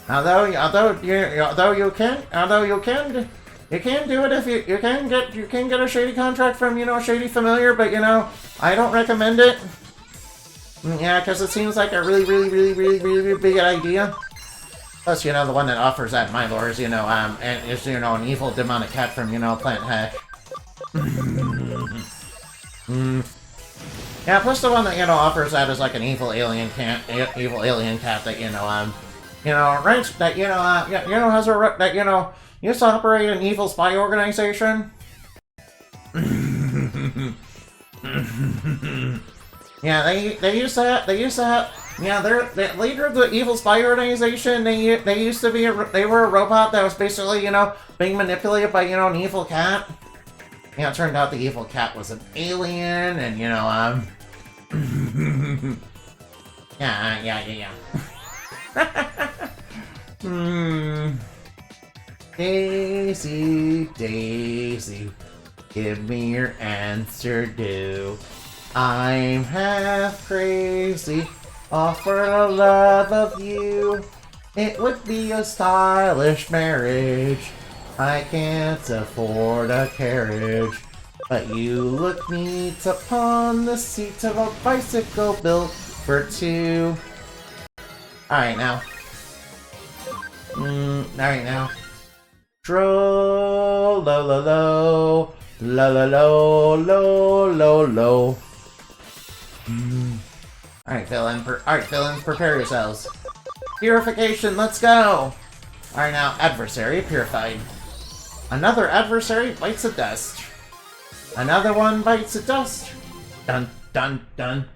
although you can do it if you can get a shady contract from, you know, a shady familiar, but, you know, I don't recommend it. Yeah, because it seems like a really big idea. Plus, you know, the one that offers that in my lore is, you know, and is, you know, an evil demonic cat from, you know, Plant Hash. Yeah, plus the one that, you know, offers that is like an evil alien cat that, rents that, has a, that, used to operate an evil spy organization. Yeah, they used to have, yeah, the leader of the evil spy organization, they were a robot that was basically, you know, being manipulated by, you know, an evil cat. Yeah, it turned out the evil cat was an alien, and, you know, yeah. Daisy. Give me your answer, do. I'm half crazy, all for the love of you. It would be a stylish marriage. I can't afford a carriage, but you look neat upon the seat of a bicycle built for two. Alright now. Alright now. Tro lo lo lo lo lo lo lo lo lo. Alright, villains, prepare yourselves. Purification, let's go! Alright now, adversary purified. Another adversary bites the dust. Another one bites the dust. Dun dun dun.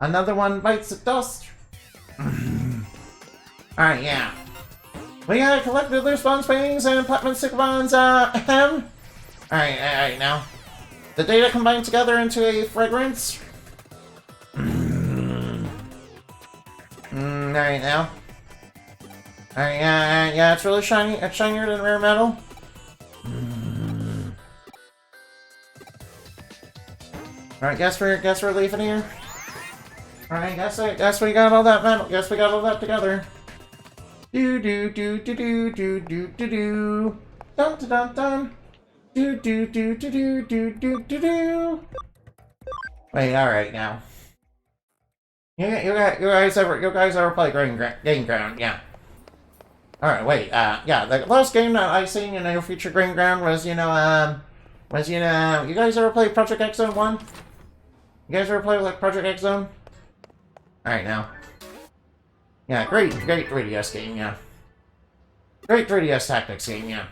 Another one bites the dust. Alright, yeah. We gotta collect the response paintings and Platinum Sycamons, ahem. Alright now. The data combined together into a fragrance. Alright now. Alright, yeah, it's really shiny. It's shinier than rare metal. Alright, guess we're leaving here. Alright, guess we got all that metal. Guess we got all that together. Do do do do do do do do do. Dun dun dun dun. Do do do do do do do do do. Wait, alright now. You guys ever play Game Ground? Yeah. Alright, wait, yeah, the last game that I seen in your future Game Ground was, you guys ever play Project X Zone 1? You guys ever play, like, Project X Zone? Alright, now. Yeah, great 3DS game, yeah. Great 3DS tactics game, yeah.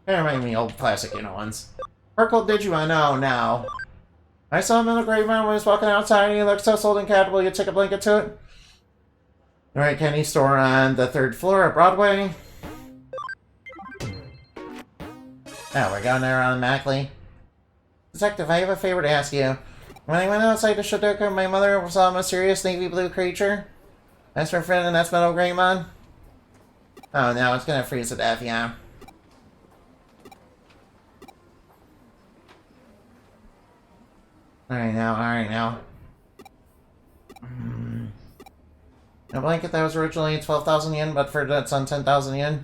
That reminds me of old classic, ones. Purple Digimon, oh no. I saw him in the graveyard when he was walking outside and he looked so sold and catable you take a blanket to it. Alright, candy store on the 3rd floor at Broadway. Oh, we're going there automatically. Detective, I have a favor to ask you. When I went outside to Shidoka, my mother saw a mysterious navy blue creature. That's her friend and that's Metal Greymon. Oh no, it's gonna freeze to death, yeah. Alright now. A blanket that was originally 12,000 yen, but for that's on 10,000 yen.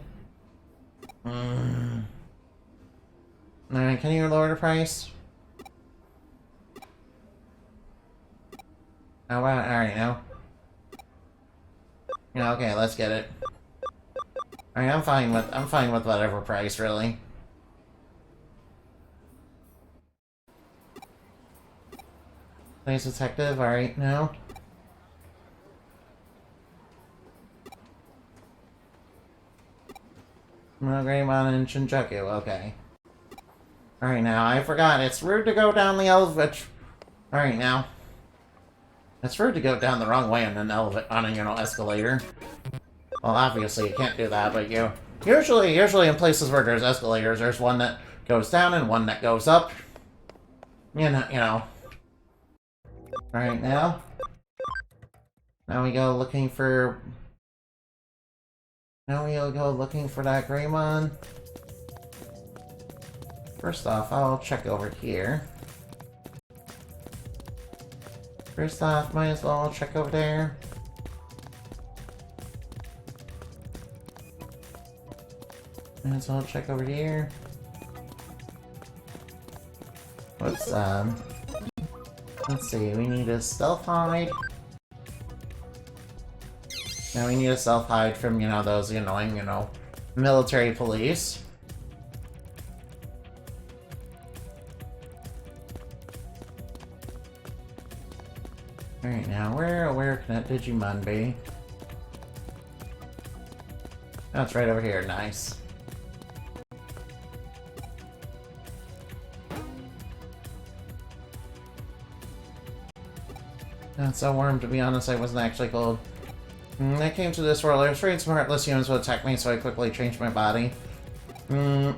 Alright, can you lower the price? Oh, wow, alright now. Yeah, okay, let's get it. Alright, I'm fine with whatever price, really. Nice detective, alright, no. Greymon and Shinjuku, okay. Alright now, I forgot, it's rude to go down the elevator. Alright now. It's rude to go down the wrong way on an escalator. Well, obviously you can't do that, but usually in places where there's escalators, there's one that goes down and one that goes up. You know. Alright now. Now we go looking for... Now we'll go looking for that Greymon. First off, I'll check over here. First off, might as well check over there. Might as well check over here. Let's see, we need a stealth hide. Now we need a stealth hide from, those annoying, military police. Alright, now where can that Digimon be? Oh, it's right over here, nice. That's so warm, to be honest, I wasn't actually cold. I came to this world, I was afraid some heartless humans would attack me, so I quickly changed my body. And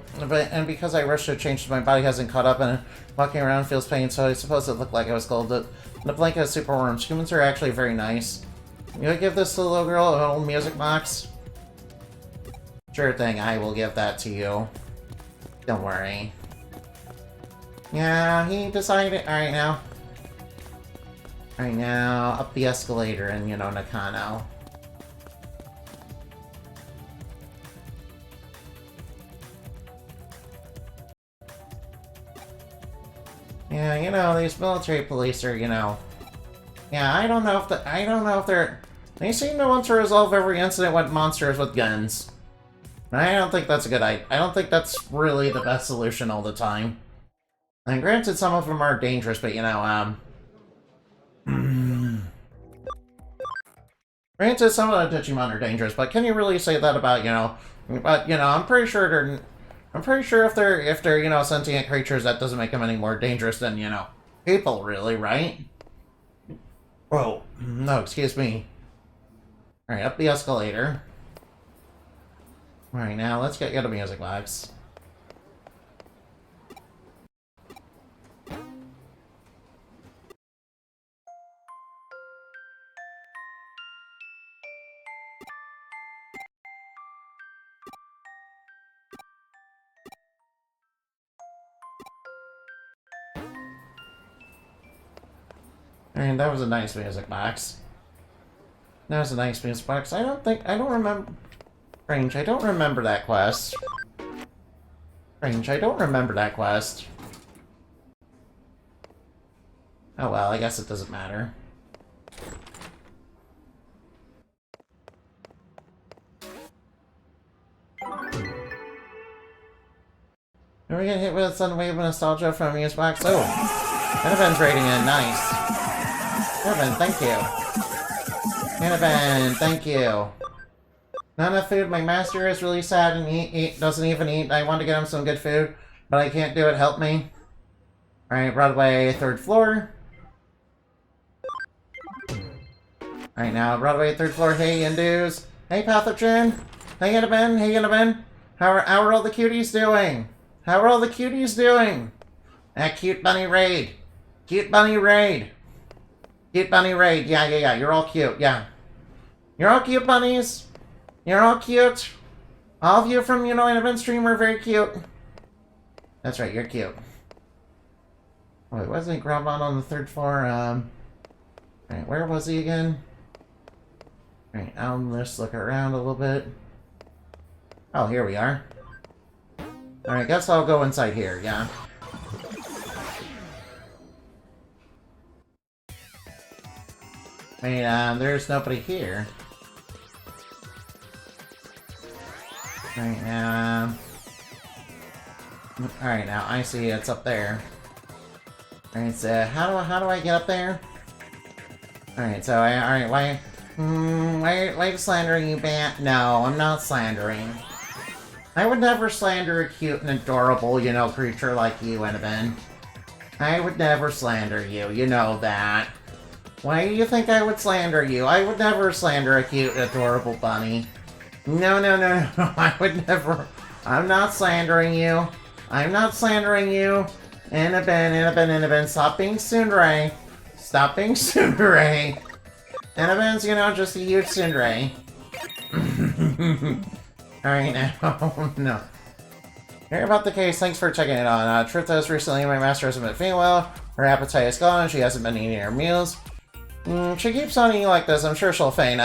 because I rushed to change, my body hasn't caught up, and walking around feels pain, so I suppose it looked like I was cold. The blanket has super warm. Humans are actually very nice. You would give this to the little girl an old music box? Sure thing, I will give that to you. Don't worry. Yeah, he decided. Alright now. Alright now, up the escalator and, you know, Nakano. Yeah, you know, these military police are, you know... Yeah, I don't know if they're... They seem to want to resolve every incident with monsters with guns. I don't think that's a good idea. I don't think that's really the best solution all the time. And granted, some of them are dangerous, but, you know, Granted, some of the Digimon are dangerous, but can you really say that about, you know... But, you know, I'm pretty sure they're... I'm pretty sure if they're, you know, sentient creatures, that doesn't make them any more dangerous than, you know, people, really, right? Oh, no, excuse me. Alright, up the escalator. Alright, now let's get you the music box. And that was a nice music box. That was a nice music box. I don't remember... Strange, I don't remember that quest. Strange, I don't remember that quest. Oh well, I guess it doesn't matter. Are we gonna hit with a sudden wave of nostalgia from music box? Oh! Annabeth's rating it, nice. Annabeth, thank you. Annabeth, thank you. Not enough food. My master is really sad and doesn't even eat. I want to get him some good food, but I can't do it. Help me. Alright, Broadway, 3rd floor. Alright, now, Broadway, 3rd floor. Hey, Indus. Hey, Pathogen. Hey, Annabeth. Hey, Annabeth. How are all the cuties doing? How are all the cuties doing? That cute bunny raid. Cute bunny raid. Cute bunny raid. Yeah. You're all cute. Yeah. You're all cute bunnies. You're all cute. All of you from, you know, Annabeth stream are very cute. That's right, you're cute. Wait, wasn't Grabon on the 3rd floor? Alright, where was he again? Alright, I'll just look around a little bit. Oh, here we are. Alright, guess I'll go inside here, yeah. Wait, there's nobody here. Alright, alright, now I see it's up there. Alright, so how do I get up there? Alright, so alright, why are you slandering you, Bat? No, I'm not slandering. I would never slander a cute and adorable, you know, creature like you, Annabeth. I would never slander you, you know that. Why do you think I would slander you? I would never slander a cute, adorable bunny. No, I would never. I'm not slandering you. I'm not slandering you. Annabeth, stop being tsundere. Stop being tsundere. Annabeth's, you know, just a huge tsundere. Alright, now, no. Hear about the case, thanks for checking it on. Truth is, recently my master hasn't been feeling well. Her appetite is gone, and she hasn't been eating her meals. She keeps on eating like this, I'm sure she'll faint.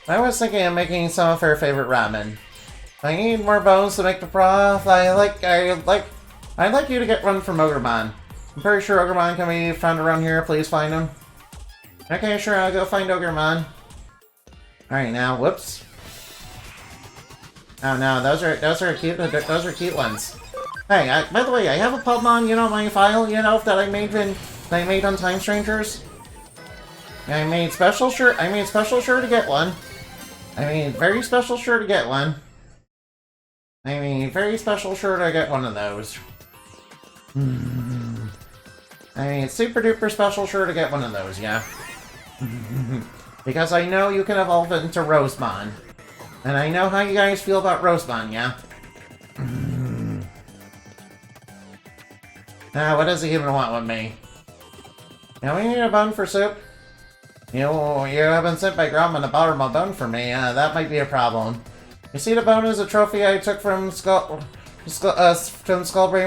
I was thinking of making some of her favorite ramen. I need more bones to make the broth. I'd like you to get one from Ogremon. I'm pretty sure Ogremon can be found around here. Please find him. Okay, sure, I'll go find Ogremon. Alright, now, whoops. Oh no, those are cute ones. Hey, by the way, I have a Pokemon, you know, my file, you know, that I made on Time Strangers. I made special sure to get one. I mean, very special sure to get one. I mean, very special sure to get one of those. I mean, super duper special sure to get one of those, yeah. Because I know you can evolve it into Rosemon. And I know how you guys feel about Rosemon, yeah? What does he even want with me? Now we need a bone for soup. You have been sent by Grom and a bottom of bone for me. That might be a problem. You see, the bone is a trophy I took from Skullbrain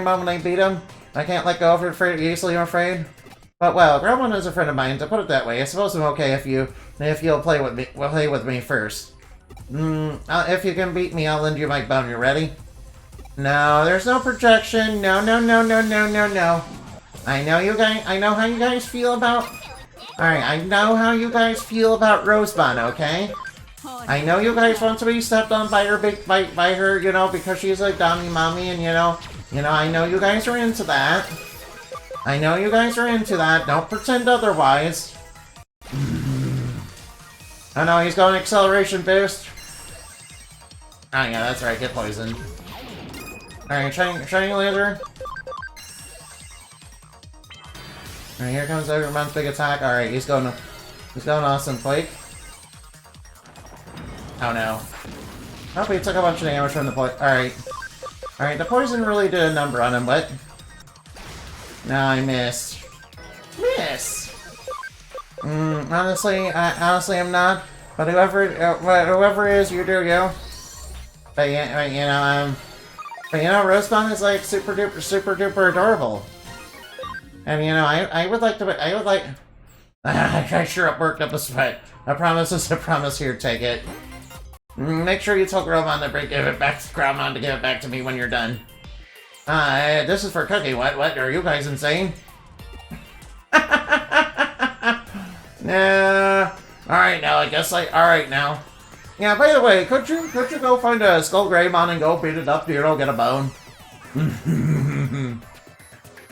Mom when I beat him. I can't let go of it easily, I'm afraid. But well, Gromon is a friend of mine, to put it that way. I suppose I'm okay if you'll play with me first. If you can beat me, I'll lend you my bone. You ready? No, there's no projection. No, no, no, no, no, no, no. I know how you guys feel about... Alright, I know how you guys feel about Rosebud, okay? I know you guys want to be stepped on by her, you know, because she's a dummy mommy, and you know, I know you guys are into that. I know you guys are into that. Don't pretend otherwise. Oh no, he's going acceleration boost. Oh yeah, that's right, get poisoned. Alright, shining laser. Alright, here comes Overman's big attack. Alright, he's going awesome quake. Oh no. Oh, he took a bunch of damage from the poison. Alright. Alright, the poison really did a number on him, but... No, I missed. Miss! Honestly, I'm not. But whoever is, you do you. But you know, Rosebud is like super duper adorable. And you know, I would like. I sure up worked up a sweat. A promise is a promise. Here, take it. Make sure you tell Gromon to give it back to me when you're done. This is for Cookie. What? Are you guys insane? Nah. Alright now, I guess alright now. Yeah, by the way, could you go find a Skull Greymon and go beat it up, you know, get a bone?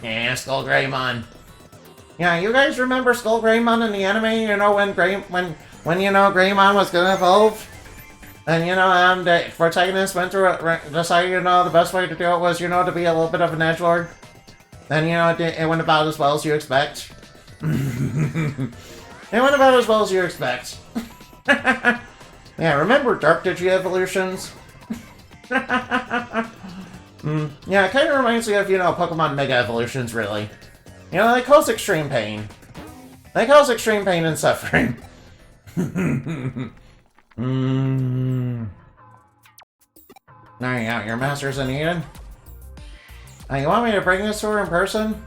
Yeah, Skull Greymon. Yeah, you guys remember Skull Greymon in the anime, you know, when you know, Greymon was gonna evolve? And, you know, the protagonist decided, you know, the best way to do it was, you know, to be a little bit of an edgelord. And, you know, it went about as well as you expect. It went about as well as you expect. Yeah, remember Dark Digi-Evolutions? Yeah, it kind of reminds me of, you know, Pokemon Mega Evolutions, really. You know, they cause extreme pain. They cause extreme pain and suffering. There you go, your master's in Eden. You want me to bring this to her in person?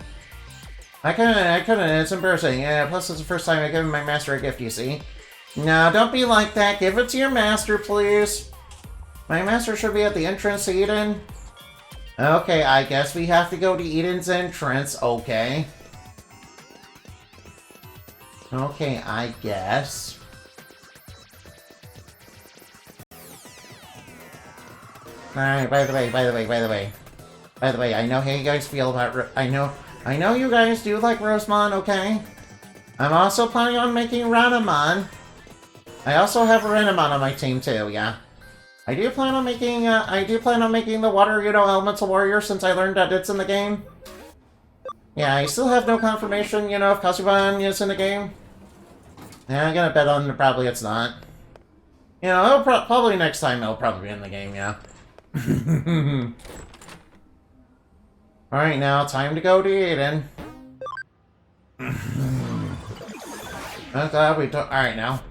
I couldn't, it's embarrassing. Yeah, plus it's the first time I've given my master a gift, you see. No, don't be like that. Give it to your master, please. My master should be at the entrance to Eden. Okay, I guess we have to go to Eden's entrance. Okay. Okay, I guess. Alright, by the way, I know how you guys feel about... I know you guys do like Rosemon, okay? I'm also planning on making Ranamon. I also have a Renamon on my team too, yeah. I do plan on making the water, you know, elemental warrior since I learned that it's in the game. Yeah, I still have no confirmation, you know, if Kasuban is in the game. Yeah, I'm gonna bet on probably it's not. You know, it'll probably next time it'll probably be in the game, yeah. Alright, now, time to go to Eden. Alright, now.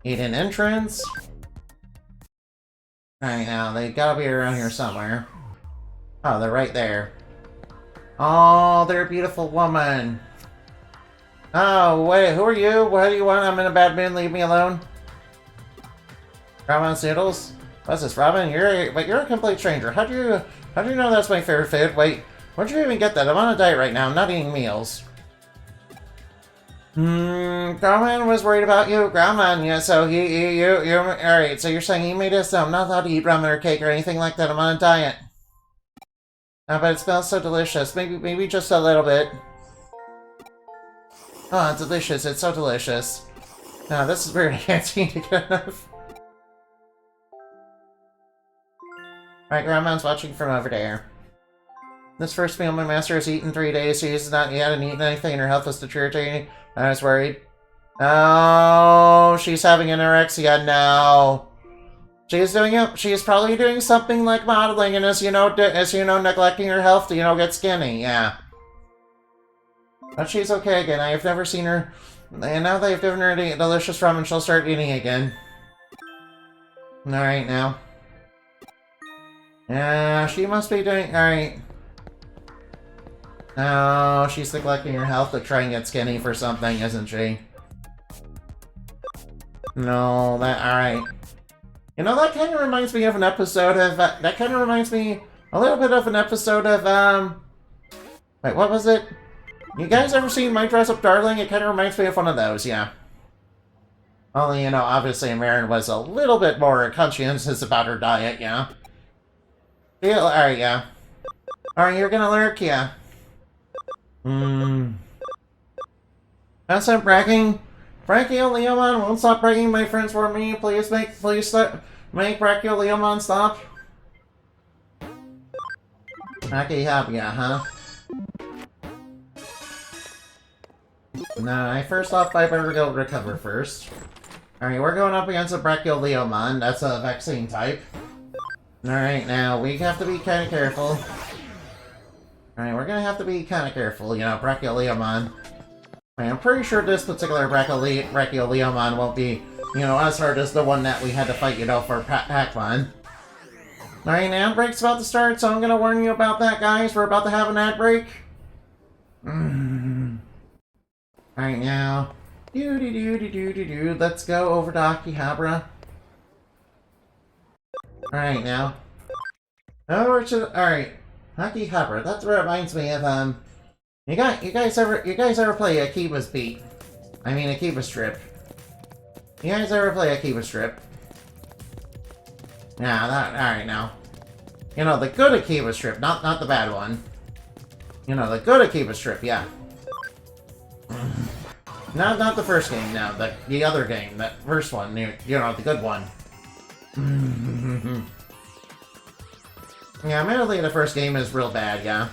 Eden entrance. Alright, now, they gotta be around here somewhere. Oh, they're right there. Oh, they're a beautiful woman. Oh, wait, who are you? What do you want? I'm in a bad mood, leave me alone. Ramen noodles? What's this, Robin? You're a complete stranger. How do you know that's my favorite food? Wait, where'd you even get that? I'm on a diet right now. I'm not eating meals. Gromon was worried about you. Gromon, yeah, so alright, so you're saying he made us, so I'm not allowed to eat ramen or cake or anything like that. I'm on a diet. But it smells so delicious. Maybe just a little bit. Oh, it's delicious. It's so delicious. No, this is weird. I can't seem to get enough. Alright, Grandma's watching from over there. This first meal my master has eaten 3 days. She has not yet eaten anything and her health is deteriorating. I was worried. Oh, she's having anorexia. No. She is probably doing something like modeling and as you know, neglecting her health to, get skinny. Yeah. But she's okay again. I have never seen her. And now they've given her a delicious ramen, she'll start eating again. Alright, now. Yeah, she must be doing... Alright. Oh, she's neglecting her health to try and get skinny for something, isn't she? No, alright. You know, that kind of reminds me of an episode of, that kind of reminds me a little bit of an episode of, wait, what was it? You guys ever seen My Dress Up Darling? It kind of reminds me of one of those, yeah. Only, you know, obviously Marin was a little bit more conscientious about her diet, yeah. Alright, yeah. Alright, you're gonna lurk, yeah. That's not bragging. Brachioleomon won't stop bragging my friends for me. Please make Brachioleomon stop. Okay, yeah, huh? No, first off, I better go recover first. Alright, we're going up against a Brachioleomon. That's a vaccine type. Alright, now, we have to be kind of careful. Alright, we're gonna have to be kind of careful, you know, Brachioleomon. I'm pretty sure this particular Brachioleomon won't be, you know, as hard as the one that we had to fight, you know, for Pac-Man. Alright, ad break's about to start, so I'm gonna warn you about that, guys. We're about to have an ad break. Alright, now. Let's go over to Akihabara. Alright, now. Over to, alright. Akihabara, that reminds me of, you guys ever play Akiba's Beat? I mean, Akiba's Strip. You guys ever play Akiba's Strip? Yeah, alright now. You know, the good Akiba Strip, not the bad one. You know, the good Akiba Strip, yeah. Not the first game, no, the other game, that first one, you know, the good one. Yeah, admittedly the first game is real bad, yeah.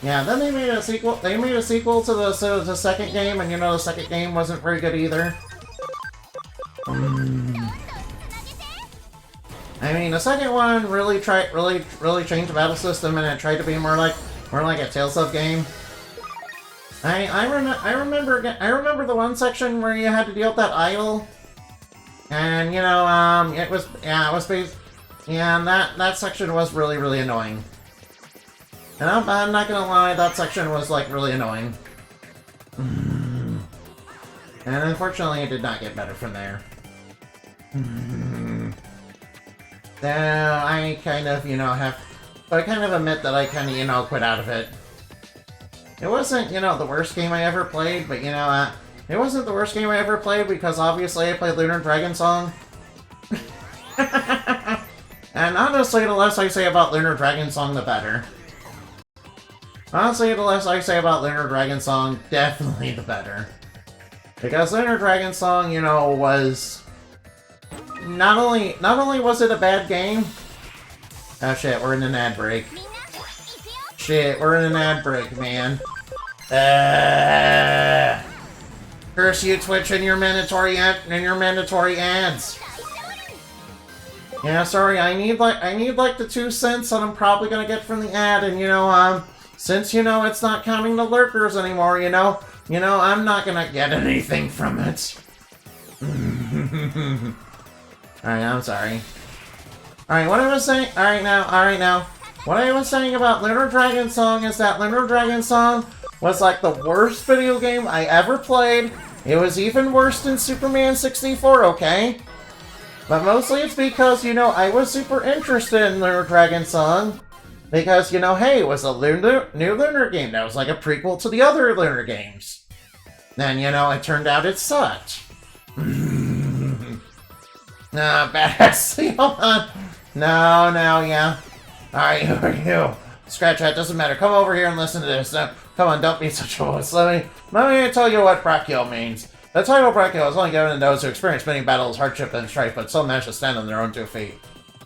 Yeah, then they made a sequel to the second game, and you know the second game wasn't very good either. I mean, the second one really changed the battle system, and it tried to be more like a Tales of game. I remember the one section where you had to deal with that idol, and you know, that section was really annoying. And I'm not gonna lie, that section was like really annoying. And unfortunately, it did not get better from there. So I kind of, you know, I kind of admit that I kind of, you know, quit out of it. It wasn't, you know, the worst game I ever played, but, you know, it wasn't the worst game I ever played because obviously I played Lunar Dragon Song. And honestly, the less I say about Lunar Dragon Song, the better. Honestly, the less I say about Lunar Dragon Song, definitely the better. Because Lunar Dragon Song, you know, was... Not only was it a bad game... Oh shit, we're in an ad break. Shit, we're in an ad break, man. Curse you, Twitch, and your mandatory ads. Yeah, sorry, I need like the 2 cents that I'm probably gonna get from the ad, and you know, since you know it's not counting the lurkers anymore, you know, I'm not gonna get anything from it. Alright, I'm sorry. Alright, what I was saying, alright now. What I was saying about Lunar Dragon Song is that Lunar Dragon Song was like the worst video game I ever played. It was even worse than Superman 64, okay? But mostly it's because, you know, I was super interested in Lunar Dragon Song. Because, you know, hey, it was a new Lunar game that was like a prequel to the other Lunar games. Then, you know, it turned out it sucked. Nah, badass. Hold on. No, yeah. Alright, who are you? Scratch that, doesn't matter. Come over here and listen to this. Come on, don't be such a wuss. Let me tell you what Brachio means. The title Brachio is only given to those who experience many battles, hardship, and strife, but still manage to stand on their own 2 feet.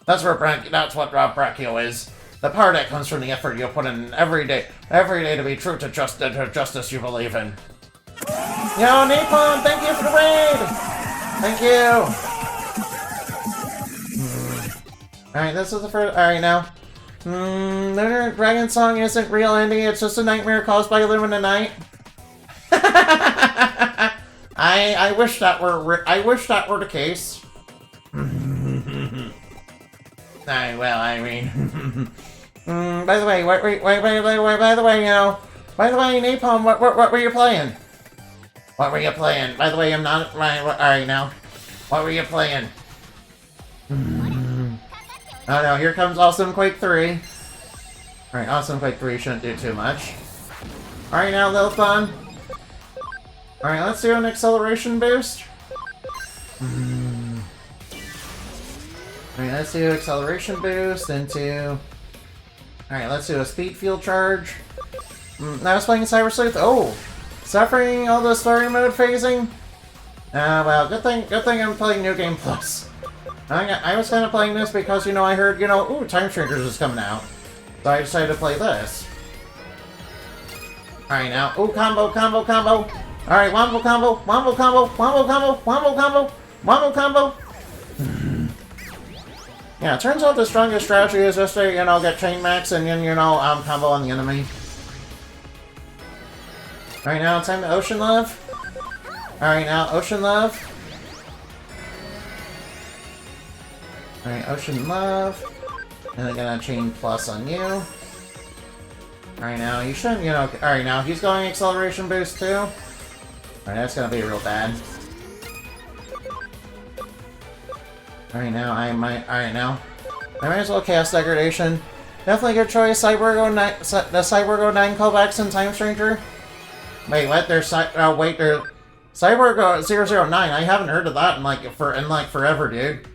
That's what Brachio is. The power that comes from the effort you put in every day to be true to justice you believe in. Yo, Napalm, thank you for the raid! Thank you! Alright, this is the first. Alright, now. Lunar Dragon Song isn't real ending, it's just a nightmare caused by Illumina Night. I wish that were the case. Well, I mean. By the way, by the way, you know, By the way, Napalm, what were you playing? What were you playing? By the way, I'm not... Alright, now. What were you playing? Oh no, here comes Awesome Quake 3. Alright, Awesome Quake 3 shouldn't do too much. Alright, now, little fun. Alright, let's do an acceleration boost. Alright, let's do acceleration boost into... Alright, let's do a speed field charge. Now I was playing Cyber Sleuth. Oh! Suffering all the story mode phasing? Well, good thing I'm playing New Game Plus. I was kind of playing this because, you know, I heard, you know, ooh, Time Strangers is coming out. So I decided to play this. Alright, now, ooh, combo. Alright, wombo combo. Yeah, it turns out the strongest strategy is just to, you know, get chain max and then, you know, combo on the enemy. Alright, now it's time to Ocean Love. Alright, now, Ocean Love. Alright, Ocean Love. And I'm gonna chain plus on you. Alright, now, you shouldn't, you know... Alright, now, he's going acceleration boost, too. Alright, that's gonna be real bad. Alright, now, I might as well cast Degradation. Definitely good choice, Cyborg 09, the Cyborg 09 callbacks in Time Stranger. Wait, what? There's Cyborg 009. I haven't heard of that in forever, dude.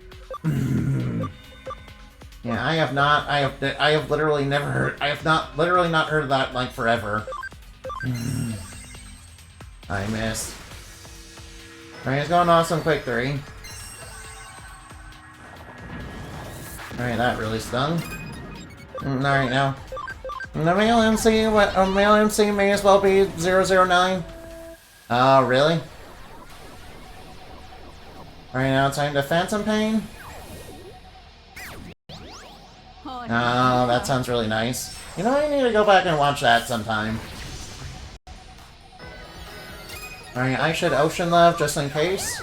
Yeah, I have literally never heard. I have literally not heard of that in forever. I missed. Alright, it's going Awesome Quake 3. Alright, that really stung. Alright, now. The male MC may as well be 009. Oh, really? Alright, now time to Phantom Pain. Oh, that sounds really nice. You know, I need to go back and watch that sometime. Alright, I should Ocean Love just in case.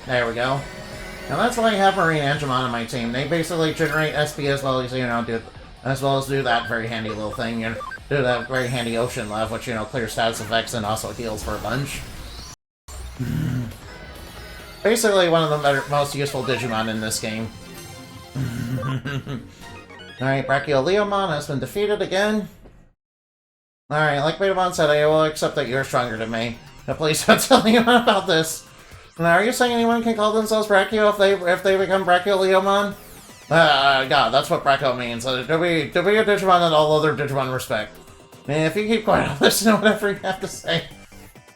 There we go. Now that's why I have Marine and Digimon on my team. They basically generate SP as well as, you know, do that very handy little thing, you know, do that very handy Ocean Love, which, you know, clears status effects and also heals for a bunch. Basically one of the most useful Digimon in this game. Alright, Brachioleomon has been defeated again. Alright, like Betamon said, I will accept that you're stronger than me. But please don't tell anyone about this. Now, are you saying anyone can call themselves Brachio if they become Brachioleomon? God, that's what Brachio means. To be a Digimon that all other Digimon respect. Man, if you keep quiet, I'll listen to whatever you have to say.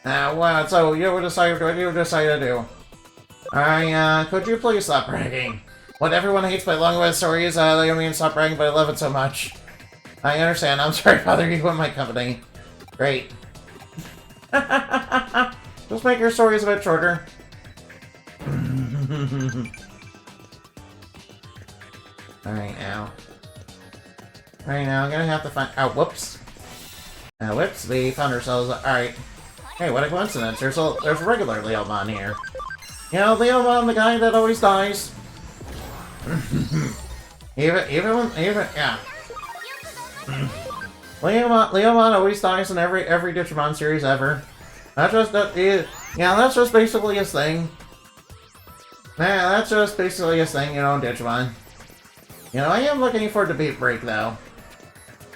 Well, so what do you decide to do? Alright, could you please stop bragging? What everyone hates by long-winded stories, they mean stop bragging, but I love it so much. I understand, I'm sorry to bother you in my company. Great. Just make your stories a bit shorter. Alright, now. Alright, now I'm gonna have to find... Oh, whoops. Whoops, we found ourselves... Alright. Hey, what a coincidence. There's a regular Leomon here. You know, Leomon, the guy that always dies. Yeah. Leomon always dies in every Digimon series ever. That's just basically his thing. Man, that's just basically his thing, you know, Digimon. You know, I am looking forward to Beat Break, though.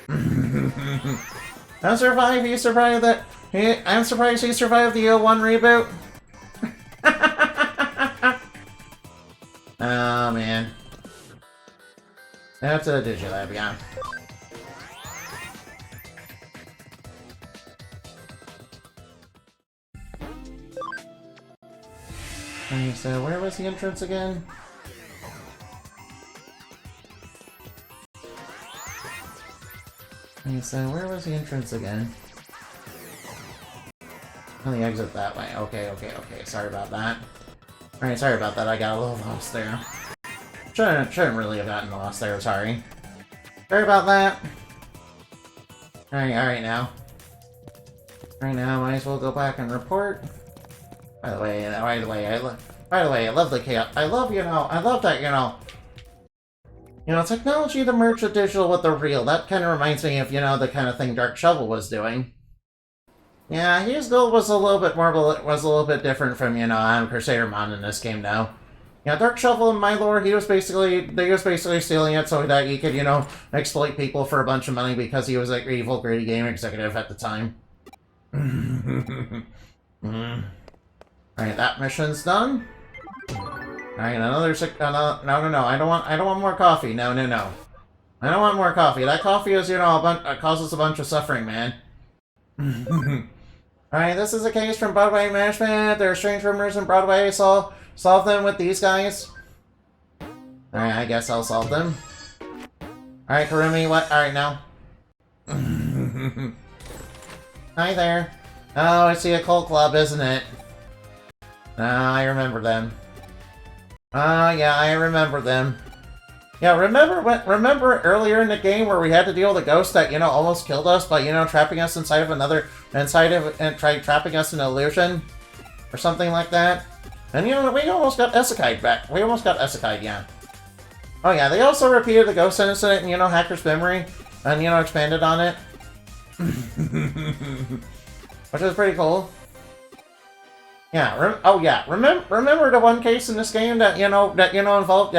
I'm surprised he survived the 01 reboot. Oh, man. That's a Digilab, yeah. Okay, so where was the entrance again? Okay, so where was the entrance again? Oh, the exit that way. Okay. Sorry about that. Alright, sorry about that. I got a little lost there. Shouldn't really have gotten lost there, sorry. Sorry about that. Alright now. Right now, might as well go back and report. By the way, I love the chaos. I love that, You know, technology to merge the digital with the real. That kind of reminds me of, you know, the kind of thing Dark Shovel was doing. Yeah, his goal was a little bit different from, you know, Crusadermon in this game now. Yeah, Dark Shovel in my lore, he was basically stealing it so that he could, you know, exploit people for a bunch of money because he was an evil, greedy game executive at the time. Alright, that mission's done. Alright, another no, I don't want more coffee. No. I don't want more coffee. That coffee is, you know, causes a bunch of suffering, man. Alright, this is a case from Broadway management. There are strange rumors in Broadway, so solve them with these guys. Alright, I guess I'll solve them. Alright, Karumi, what? Alright, now. Hi there. Oh, it's the Occult Club, isn't it? I remember them. Oh, yeah, I remember them. Yeah, remember earlier in the game where we had to deal with a ghost that, you know, almost killed us by, you know, trapping us trapping us in an illusion? Or something like that? And, you know, we almost got Isekai'd back. We almost got Isekai'd, yeah. Oh, yeah, they also repeated the ghost incident in, you know, Hacker's Memory. And, you know, expanded on it. Which is pretty cool. Yeah. Remember the one case in this game that involved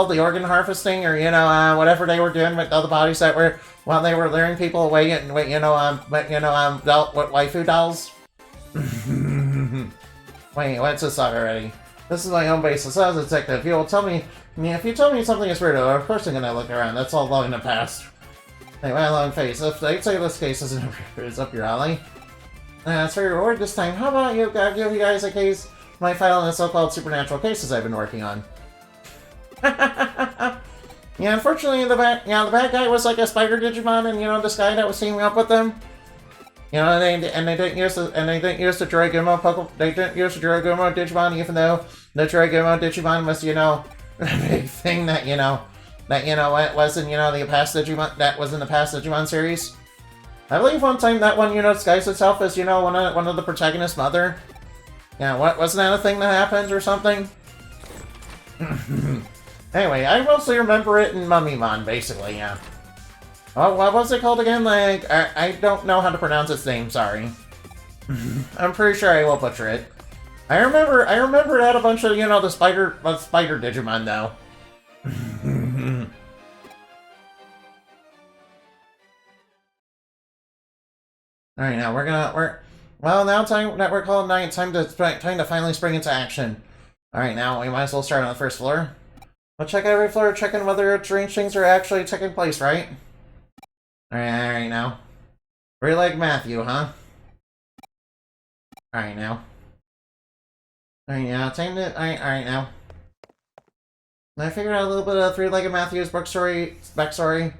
the organ harvesting, or whatever they were doing with all the bodies that were while they were luring people away and waifu dolls. Wait, what's this song already? This is my home base. As a detective, if you tell me something is weird, of course I'm gonna look around. That's all long in the past. Hey, my long face. If they say this case is up your alley. As for your reward this time, how about I'll give you guys a case, my file on the so-called supernatural cases I've been working on. Yeah, unfortunately, the bad guy was like a spider Digimon, and this guy that was teaming up with them. They didn't use the Juragumo Digimon, even though the Juragumo Digimon was a big thing that was in the past Digimon, that was in the past Digimon series. I believe one time that one, disguised itself as, one of the protagonist's mother. Yeah, wasn't that a thing that happened or something? Anyway, I mostly remember it in Mummymon, basically, yeah. Oh, what was it called again? Like, I don't know how to pronounce its name, sorry. I'm pretty sure I will butcher it. I remember it had a bunch of, the spider Digimon, though. Alright, now now time that we're calling night, time to finally spring into action. Alright, now we might as well start on the first floor. We'll check every floor, checking whether strange things are actually taking place, right? Alright, now. Three-leg Matthew, huh? Alright, now. Alright, now, alright, now. I figured out a little bit of Three-Legged Matthew's backstory.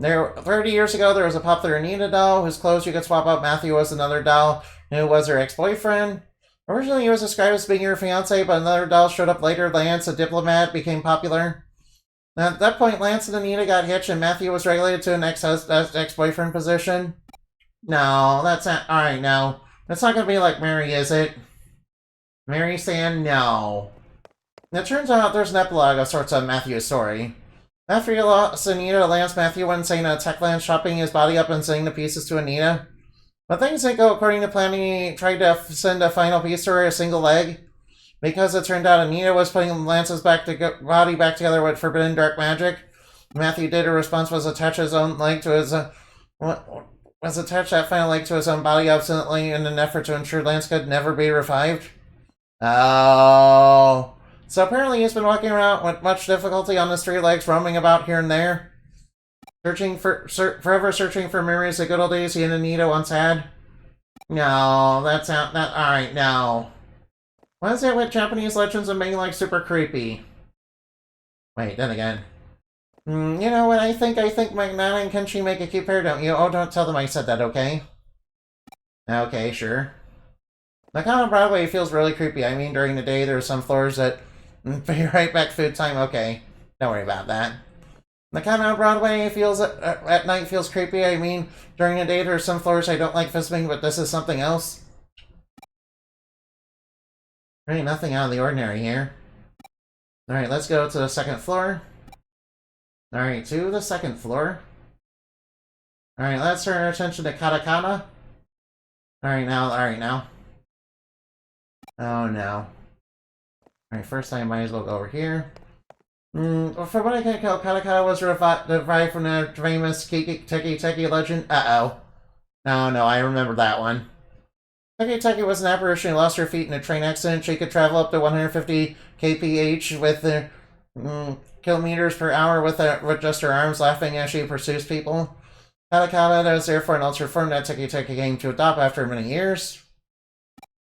30 years ago, there was a popular Anita doll whose clothes you could swap out. Matthew was another doll who was her ex-boyfriend. Originally, he was described as being her fiancé, but another doll showed up later. Lance, a diplomat, became popular. At that point, Lance and Anita got hitched, and Matthew was regulated to an ex-boyfriend position. No, that's not... Alright, no. That's not gonna be like Mary, is it? Mary saying no. It turns out there's an epilogue of sorts of Matthew's story. After he lost Anita, Lance, Matthew went insane at Techland, chopping his body up and sending the pieces to Anita. But things didn't go according to plan. He tried to send a final piece to her, a single leg. Because it turned out Anita was putting Lance's body back together with forbidden dark magic. Matthew did. Her response was attach his own leg to his... attach that final leg to his own body obstinately in an effort to ensure Lance could never be revived. Oh... So apparently he's been walking around with much difficulty on his three legs, roaming about here and there. Forever searching for memories of good old days he and Anita once had. No, that's not... Alright, no. What is it with Japanese legends and being, like, super creepy? Wait, then again. You know what, I think Nana and Kenshi make a cute pair, don't you? Oh, don't tell them I said that, okay? Okay, sure. The con on Broadway feels really creepy. I mean, during the day, there are some floors that... Be right back, food time, okay. Don't worry about that. The con on Broadway feels... at night feels creepy. I mean, during the day, there are some floors I don't like visiting, but this is something else. There ain't nothing out of the ordinary here. Alright, let's go to the second floor. Alright, to the second floor. Alright, let's turn our attention to Katakana. Alright now. Oh no. Alright, first I might as well go over here. From what I can tell, Katakana was revived from the famous Teki legend. Uh-oh. Oh no, I remember that one. Teki was an apparition who lost her feet in a train accident. She could travel up to 150 kph with kilometers per hour with just her arms, laughing as she pursues people. Katakana is therefore an ultra form that Teki came to adopt after many years.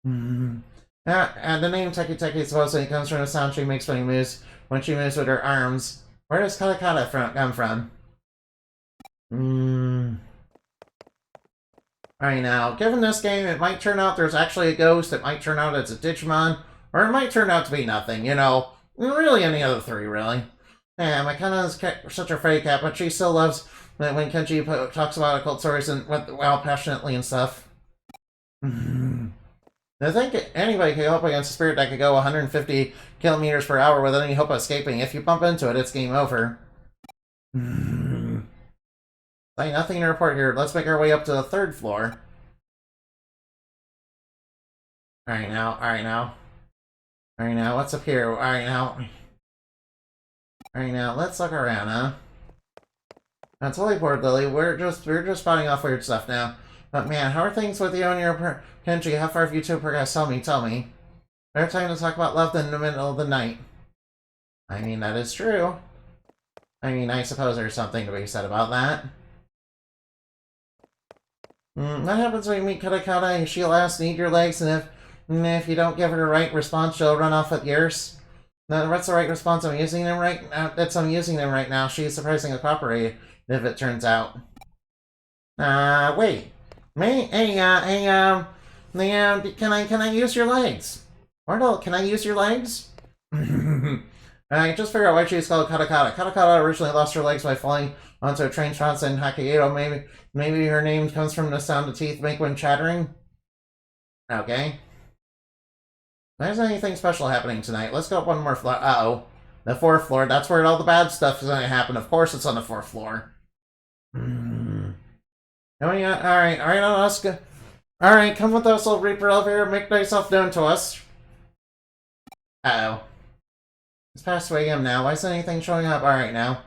And the name Teki supposedly comes from the sound she makes when she moves with her arms. Where does Katakana come from? Alright now, given this game, it might turn out there's actually a ghost, it might turn out it's a Digimon, or it might turn out to be nothing, you know. Really any of the three, really. Yeah, Makana's such a afraid cat, but she still loves when Kenji talks about occult stories and well, passionately and stuff. I think anybody could go up against a spirit that could go 150 kilometers per hour without any hope of escaping. If you bump into it, it's game over. Like, nothing to report here. Let's make our way up to the third floor. Alright now, what's up here? Alright now, let's look around, huh? That's totally bored, Lily. We're just spotting off weird stuff now. But man, how are things with you and your Kenji? How far have you two progressed? Tell me. Better time to talk about love than in the middle of the night. I mean, that is true. I mean, I suppose there's something to be said about that. What happens when you meet Katakana? She'll ask, need your legs, and if you don't give her the right response, she'll run off with yours. Now, what's the right response? I'm using them right now. She's surprisingly cooperative, if it turns out. Wait. Can I use your legs? Wardle, can I use your legs? I just figured out why she's called Katakana. Katakana originally lost her legs by falling onto a train tracks in Hokkaido. Maybe her name comes from the sound the teeth make when chattering. Okay. There's anything special happening tonight. Let's go up one more floor. Uh-oh. The fourth floor. That's where all the bad stuff is going to happen. Of course it's on the fourth floor. Alright, let's go. Alright, come with us, little Reaper elevator. Make yourself known to us. Uh-oh. It's past 2 AM now. Why isn't anything showing up? Alright now.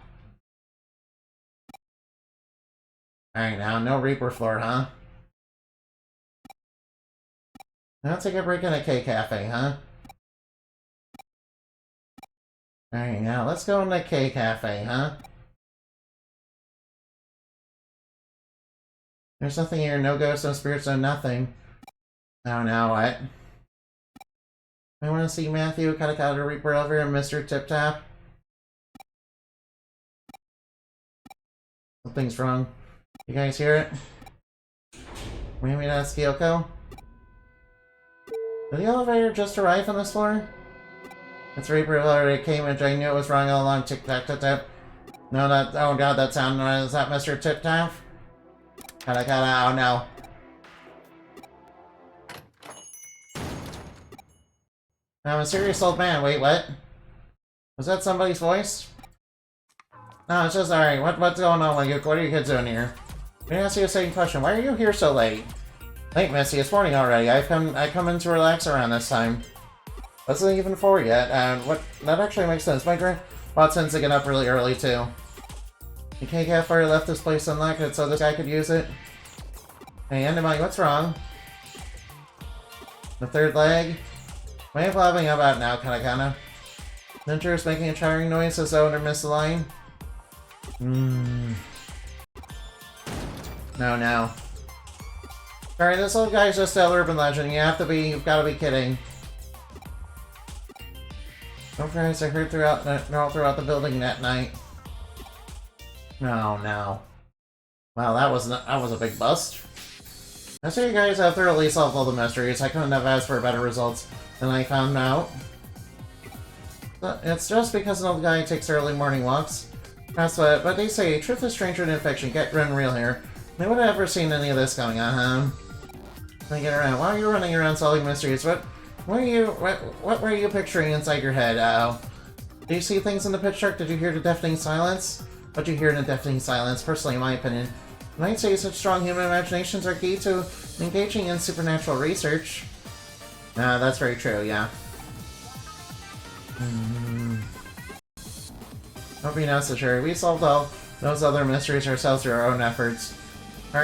No Reaper floor, huh? I'll take a break in a K-Cafe, huh? Alright, now let's go in the K-Cafe, huh? There's nothing here. No ghosts, no spirits, no nothing. Oh, now what? I want to see Matthew, Katakata, Reaper Elver, and Mr. Tip Tap. Something's wrong. You guys hear it? Maybe that's Kyoko? Did the elevator just arrive on this floor? It's Reaper Elver came and I knew it was wrong all along. Tick tack tip tap. No, oh god, that sound. Is that Mr. Tip Tap? Katakata, oh no. I'm a serious old man. Wait, what? Was that somebody's voice? No, it's just alright. What's going on with you? What are you kids doing here? Let me ask you a second question. Why are you here so late? Late, Missy. It's morning already. I come in to relax around this time. Wasn't even 4 yet. That actually makes sense. My grandpa tends to get up really early too. The K-Cafe already left this place unlocked so this guy could use it. Hey, Endemite, what's wrong? The third leg? What are you blabbing about now, Katakana? Ninja is making a chattering noise as though it missed the line. No. Sorry, this old guy's just an urban legend. You've gotta be kidding. Don't forget, I heard all throughout the building that night. No. Wow, that was a big bust. I see you guys have thoroughly solved all the mysteries. I couldn't have asked for better results than I found out. It's just because an old guy takes early morning walks. That's what, but they say, truth is stranger than fiction. Get real here. They would have ever seen any of this going on, huh? Then get around. Why are you running around solving mysteries? What were you picturing inside your head? Do you see things in the pitch dark? Did you hear the deafening silence? What you hear in a deafening silence, personally in my opinion, I might say such strong human imaginations are key to engaging in supernatural research. That's very true, yeah. Don't be necessary. We solved all those other mysteries ourselves through our own efforts. Our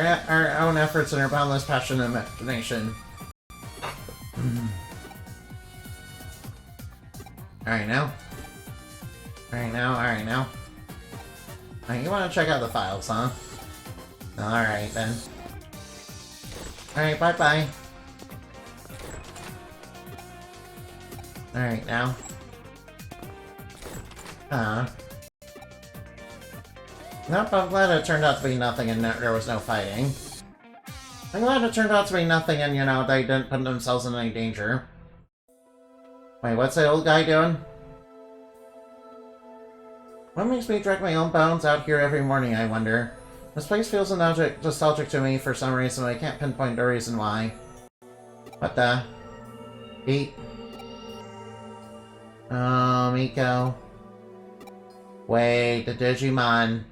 own efforts and our boundless passion and imagination. Alright now. Alright now. Alright, you wanna check out the files, huh? Alright then. Alright, bye-bye. Alright now. Nope, I'm glad it turned out to be nothing and there was no fighting. I'm glad it turned out to be nothing and, you know, they didn't put themselves in any danger. Wait, what's the old guy doing? What makes me drag my own bones out here every morning, I wonder? This place feels nostalgic to me for some reason, but I can't pinpoint the reason why. What the? Pete? Oh, Miko. Wait, the Digimon.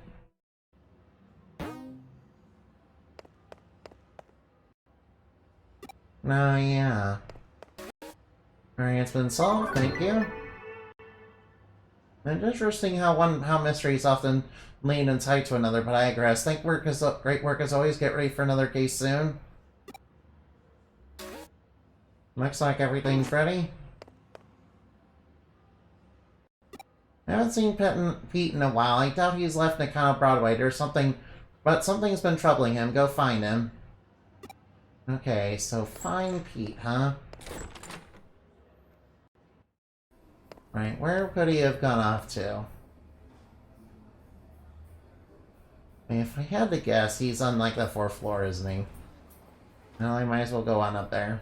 Oh, yeah. Alright, it's been solved, thank you. And interesting how mysteries often lean and tie to another, but I digress. Great work as always. Get ready for another case soon. Looks like everything's ready. I haven't seen Pete in a while. I doubt he's left Nakano Broadway. There's something, but something's been troubling him. Go find him. Okay, so find Pete, huh? Right, where could he have gone off to? If I had to guess, he's on, like, the 4th floor, isn't he? Well, I might as well go on up there.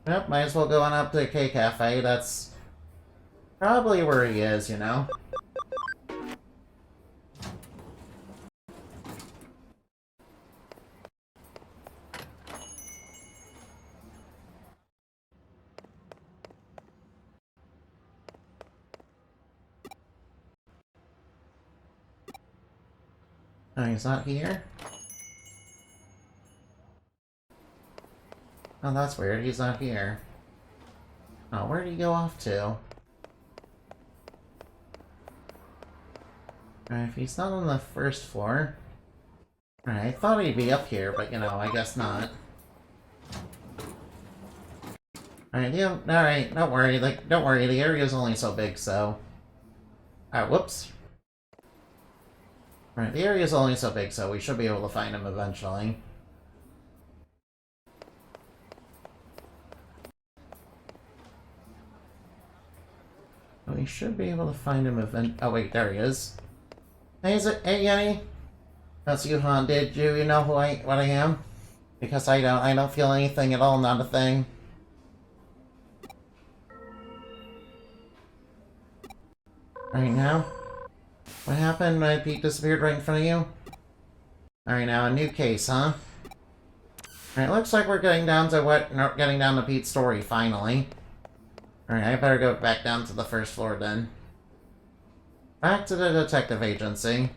Yep, might as well go on up to K Cafe. That's probably where he is, you know? Oh, he's not here? Oh, that's weird. He's not here. Oh, where did he go off to? If he's not on the 1st floor... Alright, I thought he'd be up here, but, you know, I guess not. Alright, don't worry. Don't worry, the area's only so big, so... Alright, whoops. Alright, the area's only so big, so we should be able to find him eventually. We should be able to find him oh wait, there he is. Hey, hey Yenny? That's you, huh? Did you know what I am? Because I don't feel anything at all, not a thing. Right now? What happened? My Pete disappeared right in front of you? Alright, now a new case, huh? Alright, looks like we're getting down to Pete's story, finally. Alright, I better go back down to the 1st floor then. Back to the detective agency.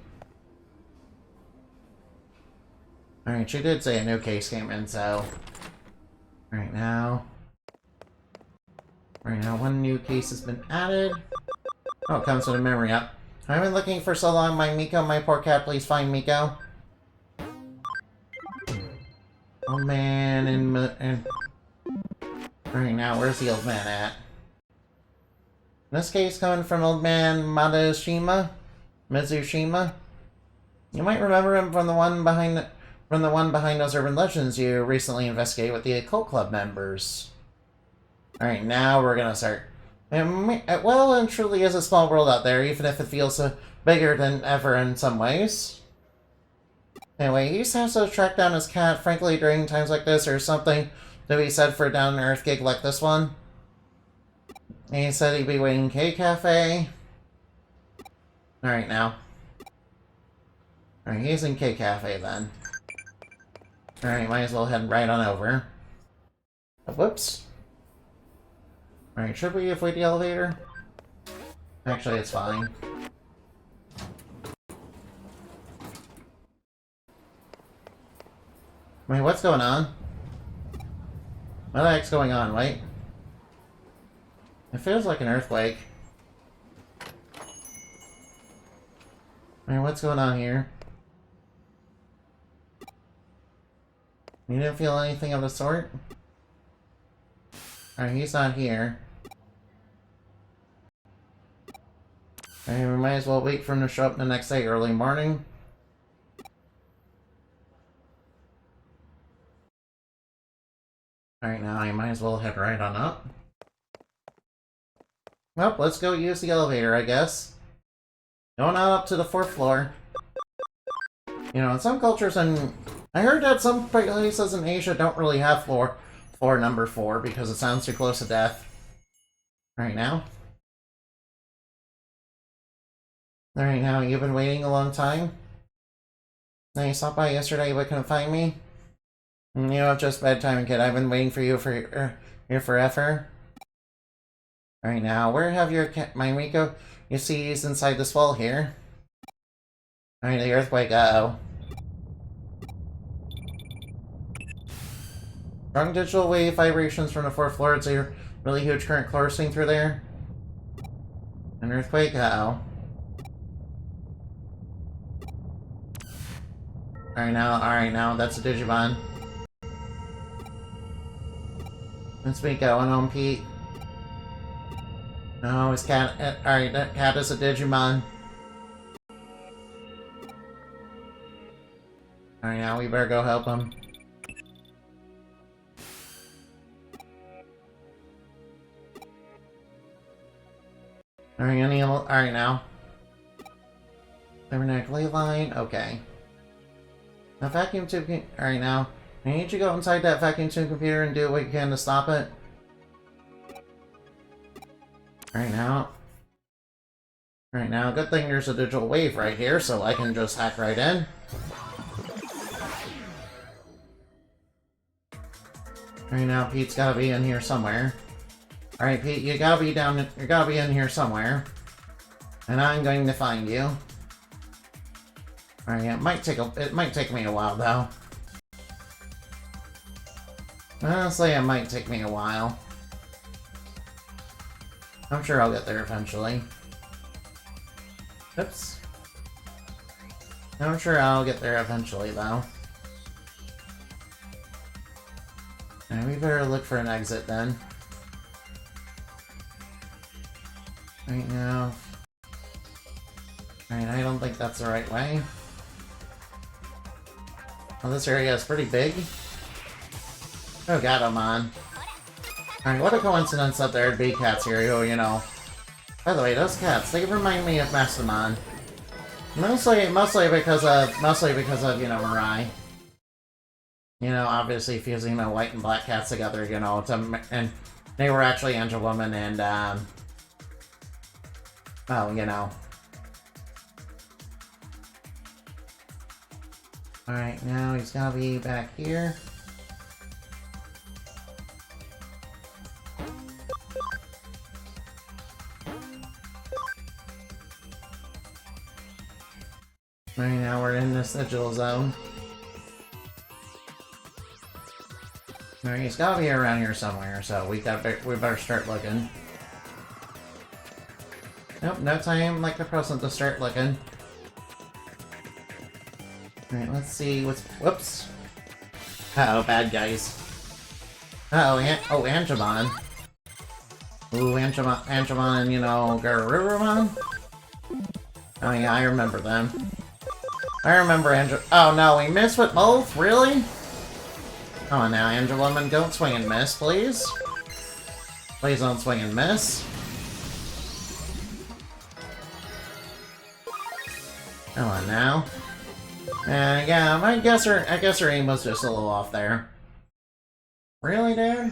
Alright, she did say a new case came in, so... Right now, one new case has been added. Oh, it comes with a memory up. I've been looking for so long, my Miko, my poor cat, please find Miko. Oh man, and... Alright, now, where's the old man at? This case coming from old man Mizushima. You might remember him from the one behind those urban legends you recently investigated with the occult club members. Alright, now we're gonna start. Well and truly is a small world out there, even if it feels bigger than ever in some ways. Anyway, he used to have to track down his cat, frankly, during times like this, or something to be said for a down-to-earth gig like this one. And he said he'd be waiting in K Cafe. Alright, now. Alright, he's in K Cafe then. Alright, might as well head right on over. Whoops. Alright, should we avoid the elevator? Actually, it's fine. Wait, what's going on? What the heck's going on? Wait. It feels like an earthquake. Wait, what's going on here? You didn't feel anything of the sort? Alright, he's not here. Alright, we might as well wait for him to show up the next day early morning. Alright, now I might as well head right on up. Well, let's go use the elevator, I guess. Going on up to the 4th floor. You know, in some cultures, and I heard that some places in Asia don't really have floor number 4 because it sounds too close to death. Alright, now. Alright, now, you've been waiting a long time? Now, you stopped by yesterday but couldn't find me? You know, just bad timing, kid. I've been waiting for you here forever. Alright, now, where have your my Miko? You see, he's inside this wall here. Alright, the earthquake, uh-oh. Strong digital wave vibrations from the 4th floor. It's a really huge current coursing through there. An earthquake, uh-oh. Alright now, that's a Digimon. Let's be going home, Pete. No, his cat. Alright, that cat is a Digimon. Alright, now we better go help him. Alright, now. Cybernetic line, okay. The vacuum tube. Alright, now. I need you to go inside that vacuum tube computer and do what you can to stop it. Alright now. Alright now, good thing there's a digital wave right here, so I can just hack right in. Alright now, Pete's gotta be in here somewhere. Alright, Pete, you gotta be in here somewhere. And I'm going to find you. Alright, it might take me a while though. Honestly, it might take me a while. I'm sure I'll get there eventually. Oops. I'm sure I'll get there eventually, though. And we better look for an exit, then. Right now. Alright, I don't think that's the right way. Well, this area is pretty big. Oh god, I'm on. Alright, what a coincidence that there'd be cats here who, you know... By the way, those cats, they remind me of Mastamon. Mostly because of, you know, Mirai. You know, obviously fusing the white and black cats together, you know, and they were actually Angel Woman and, well, you know. Alright, now he's gotta be back here. Right now we're in this digital zone. Alright, he's gotta be around here somewhere, so we better start looking. Nope, no time like the present to start looking. Alright, let's see what's... Whoops! Uh-oh, bad guys. Uh-oh, Angemon. Ooh, Angemon and, you know, Garurumon? Oh yeah, I remember them. I remember Oh no, we missed with both? Really? Come on now, Angel Woman, don't swing and miss, please. Please don't swing and miss. Come on now. Yeah, I guess her aim was just a little off there. Really, dude?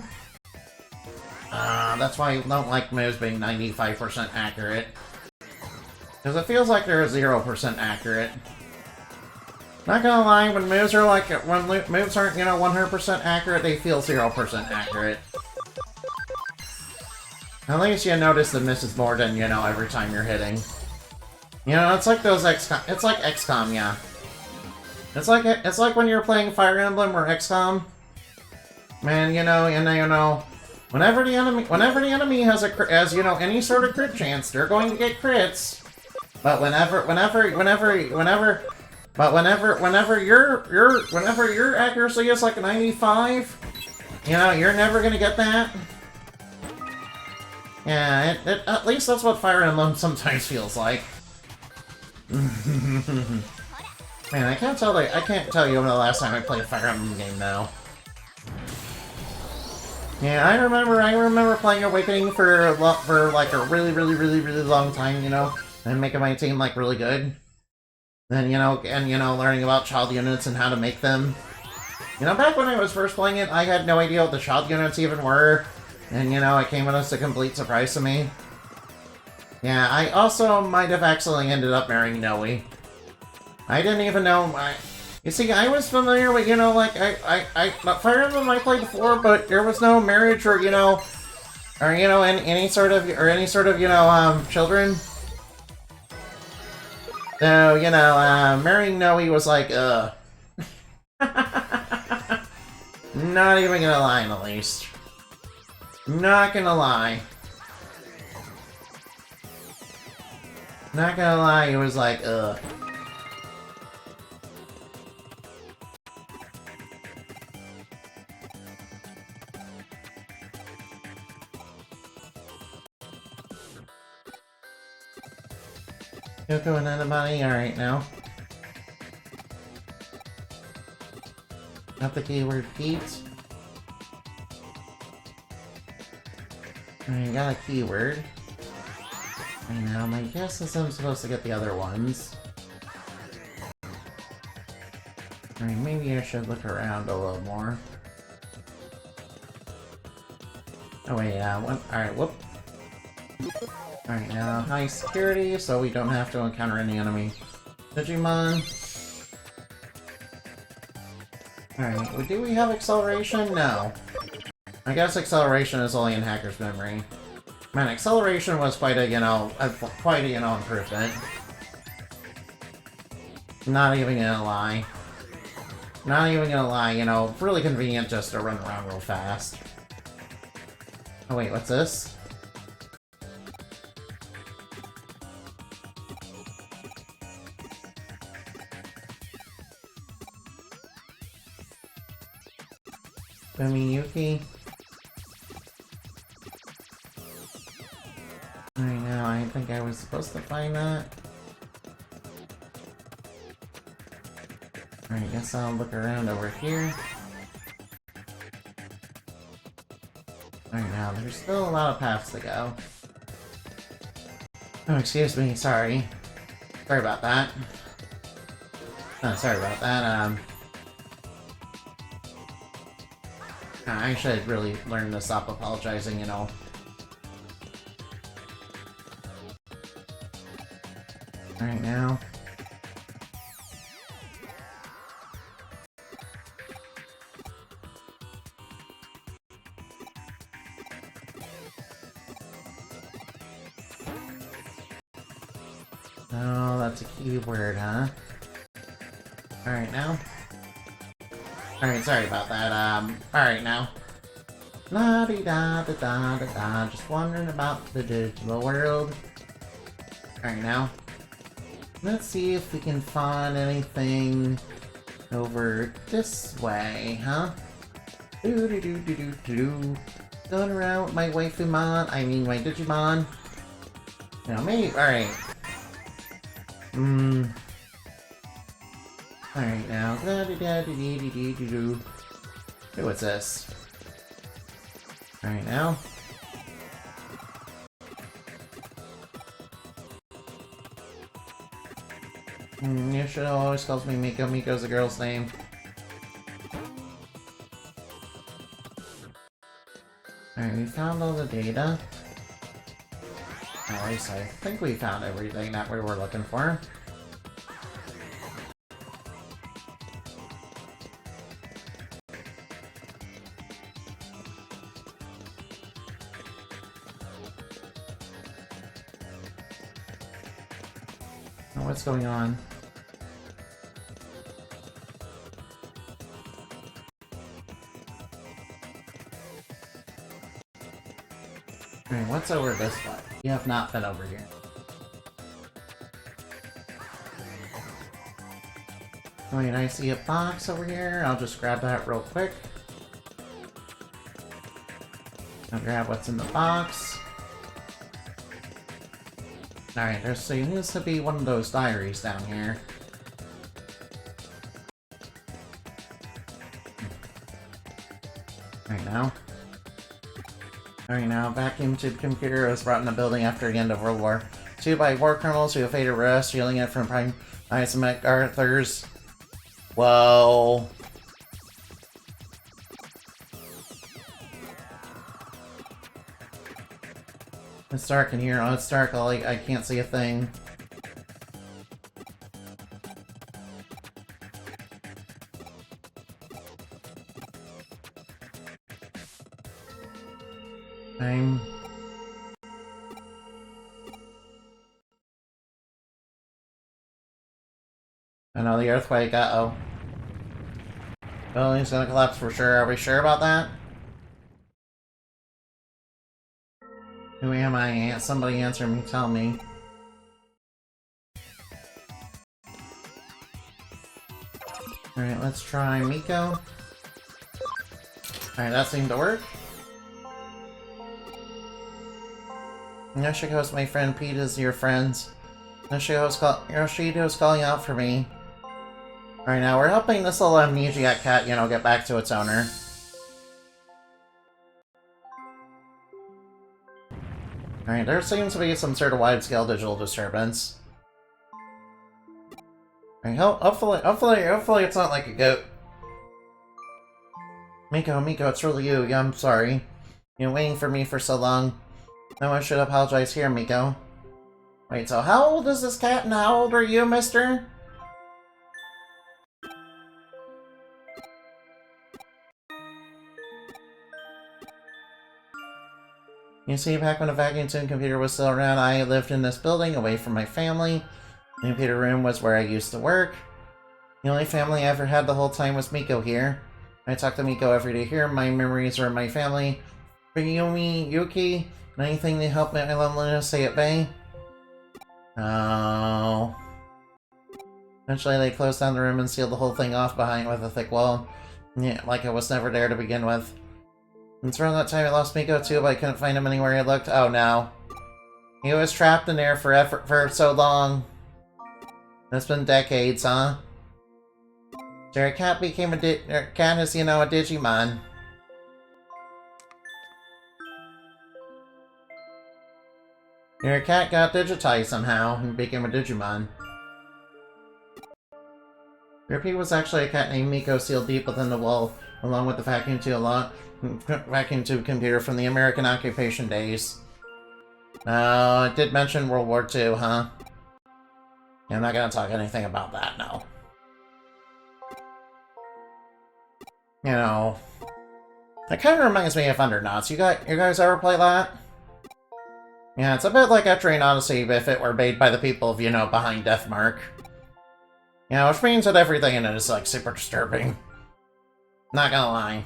That's why I don't like moves being 95% accurate. Because it feels like they're 0% accurate. Not gonna lie, when moves aren't, you know, 100% accurate, they feel 0% accurate. At least you notice the misses more than, you know, every time you're hitting. You know, it's like those it's like XCOM, yeah. It's like when you're playing Fire Emblem or XCOM. Man, you know, whenever the enemy has any sort of crit chance, they're going to get crits. But whenever your accuracy is like 95, you know, you're never gonna get that. Yeah, at least that's what Fire Emblem sometimes feels like. Man, I can't tell you when the last time I played a Fire Emblem game now. Yeah, I remember playing Awakening for like a really long time, you know, and making my team like really good. Then learning about child units and how to make them. You know, back when I was first playing it, I had no idea what the child units even were, and you know, it came as a complete surprise to me. Yeah, I also might have accidentally ended up marrying Noe. I didn't even know. You see, I was familiar with, you know, like, Fire Emblem I played before, but there was no marriage or, you know, any sort of, you know, children. So, you know, marrying Noe was like, Not even gonna lie, at least. Not gonna lie. Not gonna lie, it was like, Yoko and anybody? Alright now. Got the keyword Pete. Alright, got a keyword. Right now, my guess is I'm supposed to get the other ones. Alright, maybe I should look around a little more. Oh wait, alright, whoop. Alright, now, high security, so we don't have to encounter any enemy Digimon. Alright, well, do we have acceleration? No. I guess acceleration is only in Hacker's memory. Man, acceleration was quite a, improvement. Not even gonna lie. Not even gonna lie, you know, really convenient just to run around real fast. Oh wait, what's this? Yuki. I know, I think I was supposed to find that. Alright, guess I'll look around over here. Alright, now, there's still a lot of paths to go. Oh, excuse me, sorry. Sorry about that. Oh, sorry about that, I should really learn to stop apologizing, you know. Alright now. Oh, that's a keyword, huh? Alright now. Alright, sorry about that, alright now. La-di-da-da-da-da-da, just wondering about the digital world. Alright now. Let's see if we can find anything over this way, huh? Do-do-do-do-do-do. Going around with my waifumon, I mean my Digimon. Now maybe, alright. Alright now. Da-da-da-dee-dee-dee-dee-doo. Hey, what's this? Alright now. Yoshido always calls me Miko. Miko's a girl's name. Alright, we found all the data. At least I think we found everything that we were looking for. What's going on? Alright, what's over this way? You have not been over here. Wait, I see a box over here. I'll just grab that real quick. I'll grab what's in the box. Alright, there seems to be one of those diaries down here. Alright now, vacuum tube computer was brought in the building after the end of World War II by war criminals who evaded arrest, stealing it from Prime Isaac Arthur's. Whoa. It's dark in here. Oh, it's dark. I can't see a thing. I know the earthquake, uh-oh. Building's gonna collapse for sure. Are we sure about that? Who am I? Somebody answer me, tell me. Alright, let's try Miko. Alright, that seemed to work. Yoshiko's my friend, Pete is your friends. Yoshito's calling out for me. Alright, now we're helping this little amnesiac cat, you know, get back to its owner. Alright, there seems to be some sort of wide-scale digital disturbance. Alright, hopefully it's not like a goat. Miko, it's really you. Yeah, I'm sorry. You've been waiting for me for so long. No one should apologize here, Miko. Wait, so how old is this cat and how old are you, mister? You see, back when the vacuum tube computer was still around, I lived in this building away from my family. The computer room was where I used to work. The only family I ever had the whole time was Miko here. I talk to Miko every day here. My memories are my family. Yumi, Yuki, anything to help my loneliness stay at bay? Oh. Eventually they closed down the room and sealed the whole thing off behind with a thick wall. Yeah, like it was never there to begin with. It's around that time I lost Miko too, but I couldn't find him anywhere I looked. Oh no. He was trapped in there for so long. It's been decades, huh? Your cat became cat is, you know, a Digimon. Your cat got digitized somehow and became a Digimon. Your P was actually a cat named Miko sealed deep within the wall, along with the vacuum tube computer from the American occupation days. It did mention World War II, huh? Yeah, I'm not gonna talk anything about that, no. You know, that kind of reminds me of Undernauts. You guys ever play that? Yeah, it's a bit like Etrian Odyssey if it were made by the people, you know, behind Deathmark. You know, which means that everything in it is, like, super disturbing. Not gonna lie.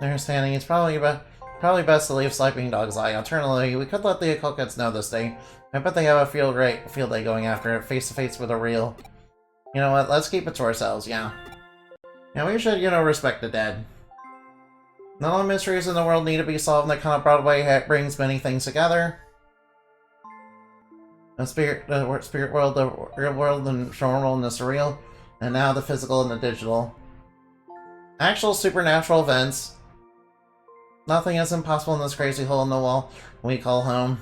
Understanding, it's probably best to leave Sleeping Dog's eye. Alternatively, we could let the occult kids know this day. I bet they have a field day going after it, face to face with a real. You know what, let's keep it to ourselves, yeah. Yeah, we should, you know, respect the dead. Not all the mysteries in the world need to be solved in the kind of Broadway brings many things together. The spirit world, the real world, the shown world, and the surreal. And now the physical and the digital. Actual supernatural events. Nothing is impossible in this crazy hole in the wall we call home.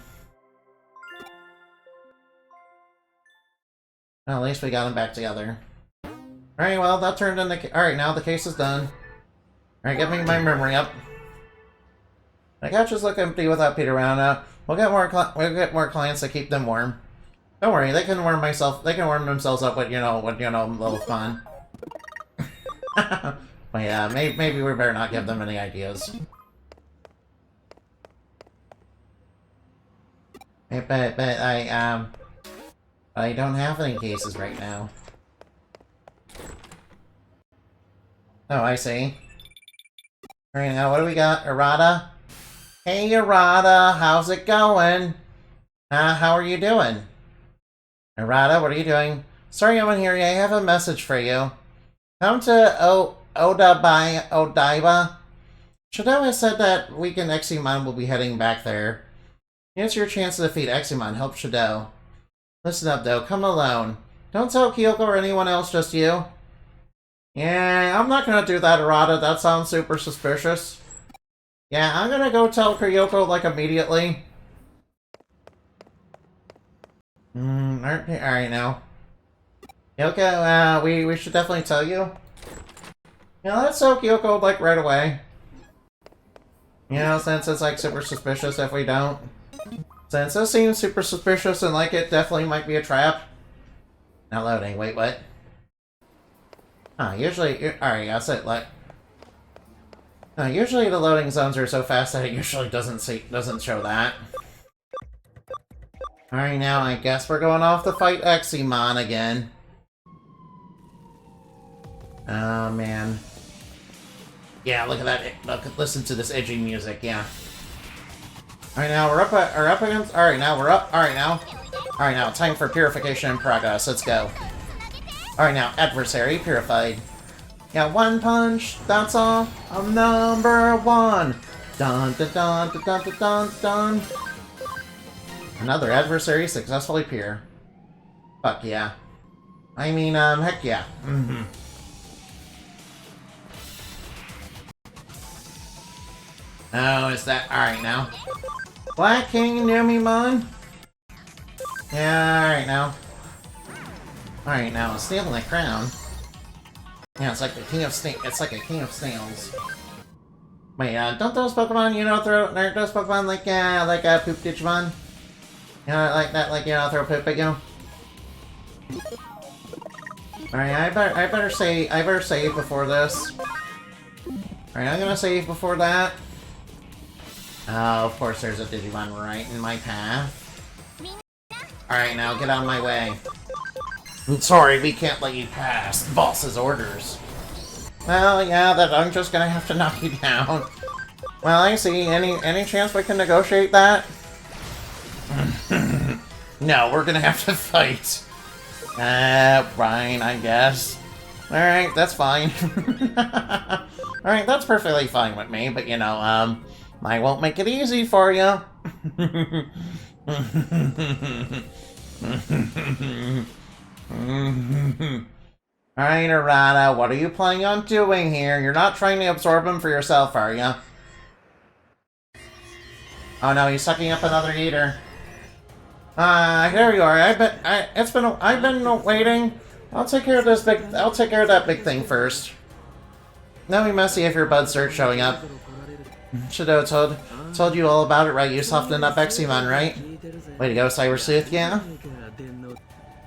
Well, at least we got them back together. Alright, well, that turned into... Alright, now the case is done. Alright, get me my memory up. The couches look empty without Pete around. We'll get more clients to keep them warm. Don't worry, they can warm themselves up with, you know, a little fun. But yeah, maybe we better not give them any ideas. But I don't have any cases right now. Oh, I see. Alright, now what do we got? Errata? Hey, Errata, how's it going? How are you doing? Errata, what are you doing? Sorry I'm in here, I have a message for you. Come to Odaiba. Shadow has said that weekend Eximon will be heading back there. Here's your chance to defeat Eximon. Help Shadow. Listen up, though. Come alone. Don't tell Kyoko or anyone else, just you. Yeah, I'm not gonna do that, Arata. That sounds super suspicious. Yeah, I'm gonna go tell Kyoko, like, immediately. Alright now. Kyoko, we should definitely tell you. Yeah, let's tell Kyoko, like, right away. You know, since it's, like, super suspicious if we don't. Since this seems super suspicious and, like, it definitely might be a trap. Not loading. Wait, what? Usually... Alright, that's it, like... usually the loading zones are so fast that it usually doesn't show that. Alright, now I guess we're going off to fight Eximon again. Oh, man. Yeah, look at that. Listen to this edgy music, yeah. Alright, now we're up against... Alright, now we're up. Alright, now. Alright, now, time for purification in progress. Let's go. Alright, now, adversary purified. Yeah, one punch. That's all. I'm number one. Dun dun dun dun dun dun dun dun. Another adversary successfully pure. Fuck yeah. I mean, heck yeah. Oh, is that... Alright, now. Black King Numimon? Yeah, alright, now. Alright, now, stealing the crown. Yeah, it's like the king of it's like a king of snails. Wait, don't those Pokemon, you know, aren't those Pokemon like poop Digimon? You know, like that, like, you know, throw poop at you? Alright, I better save before this. Alright, I'm gonna save before that. Oh, of course there's a Digimon right in my path. Alright, now get out of my way. I'm sorry, we can't let you pass. The boss's orders. Well, yeah, that I'm just gonna have to knock you down. Well, I see. Any chance we can negotiate that? No, we're gonna have to fight. Fine, I guess. Alright, that's fine. Alright, that's perfectly fine with me, but you know, I won't make it easy for you. Alright, Arata, what are you planning on doing here? You're not trying to absorb him for yourself, are you? Oh no, he's sucking up another eater. Here you are. I've been waiting. I'll take care of that big thing first. Now we must see if your buds start showing up. Shadow told you all about it, right? You softened up Eximon, right? Way to go, Sleuth, yeah?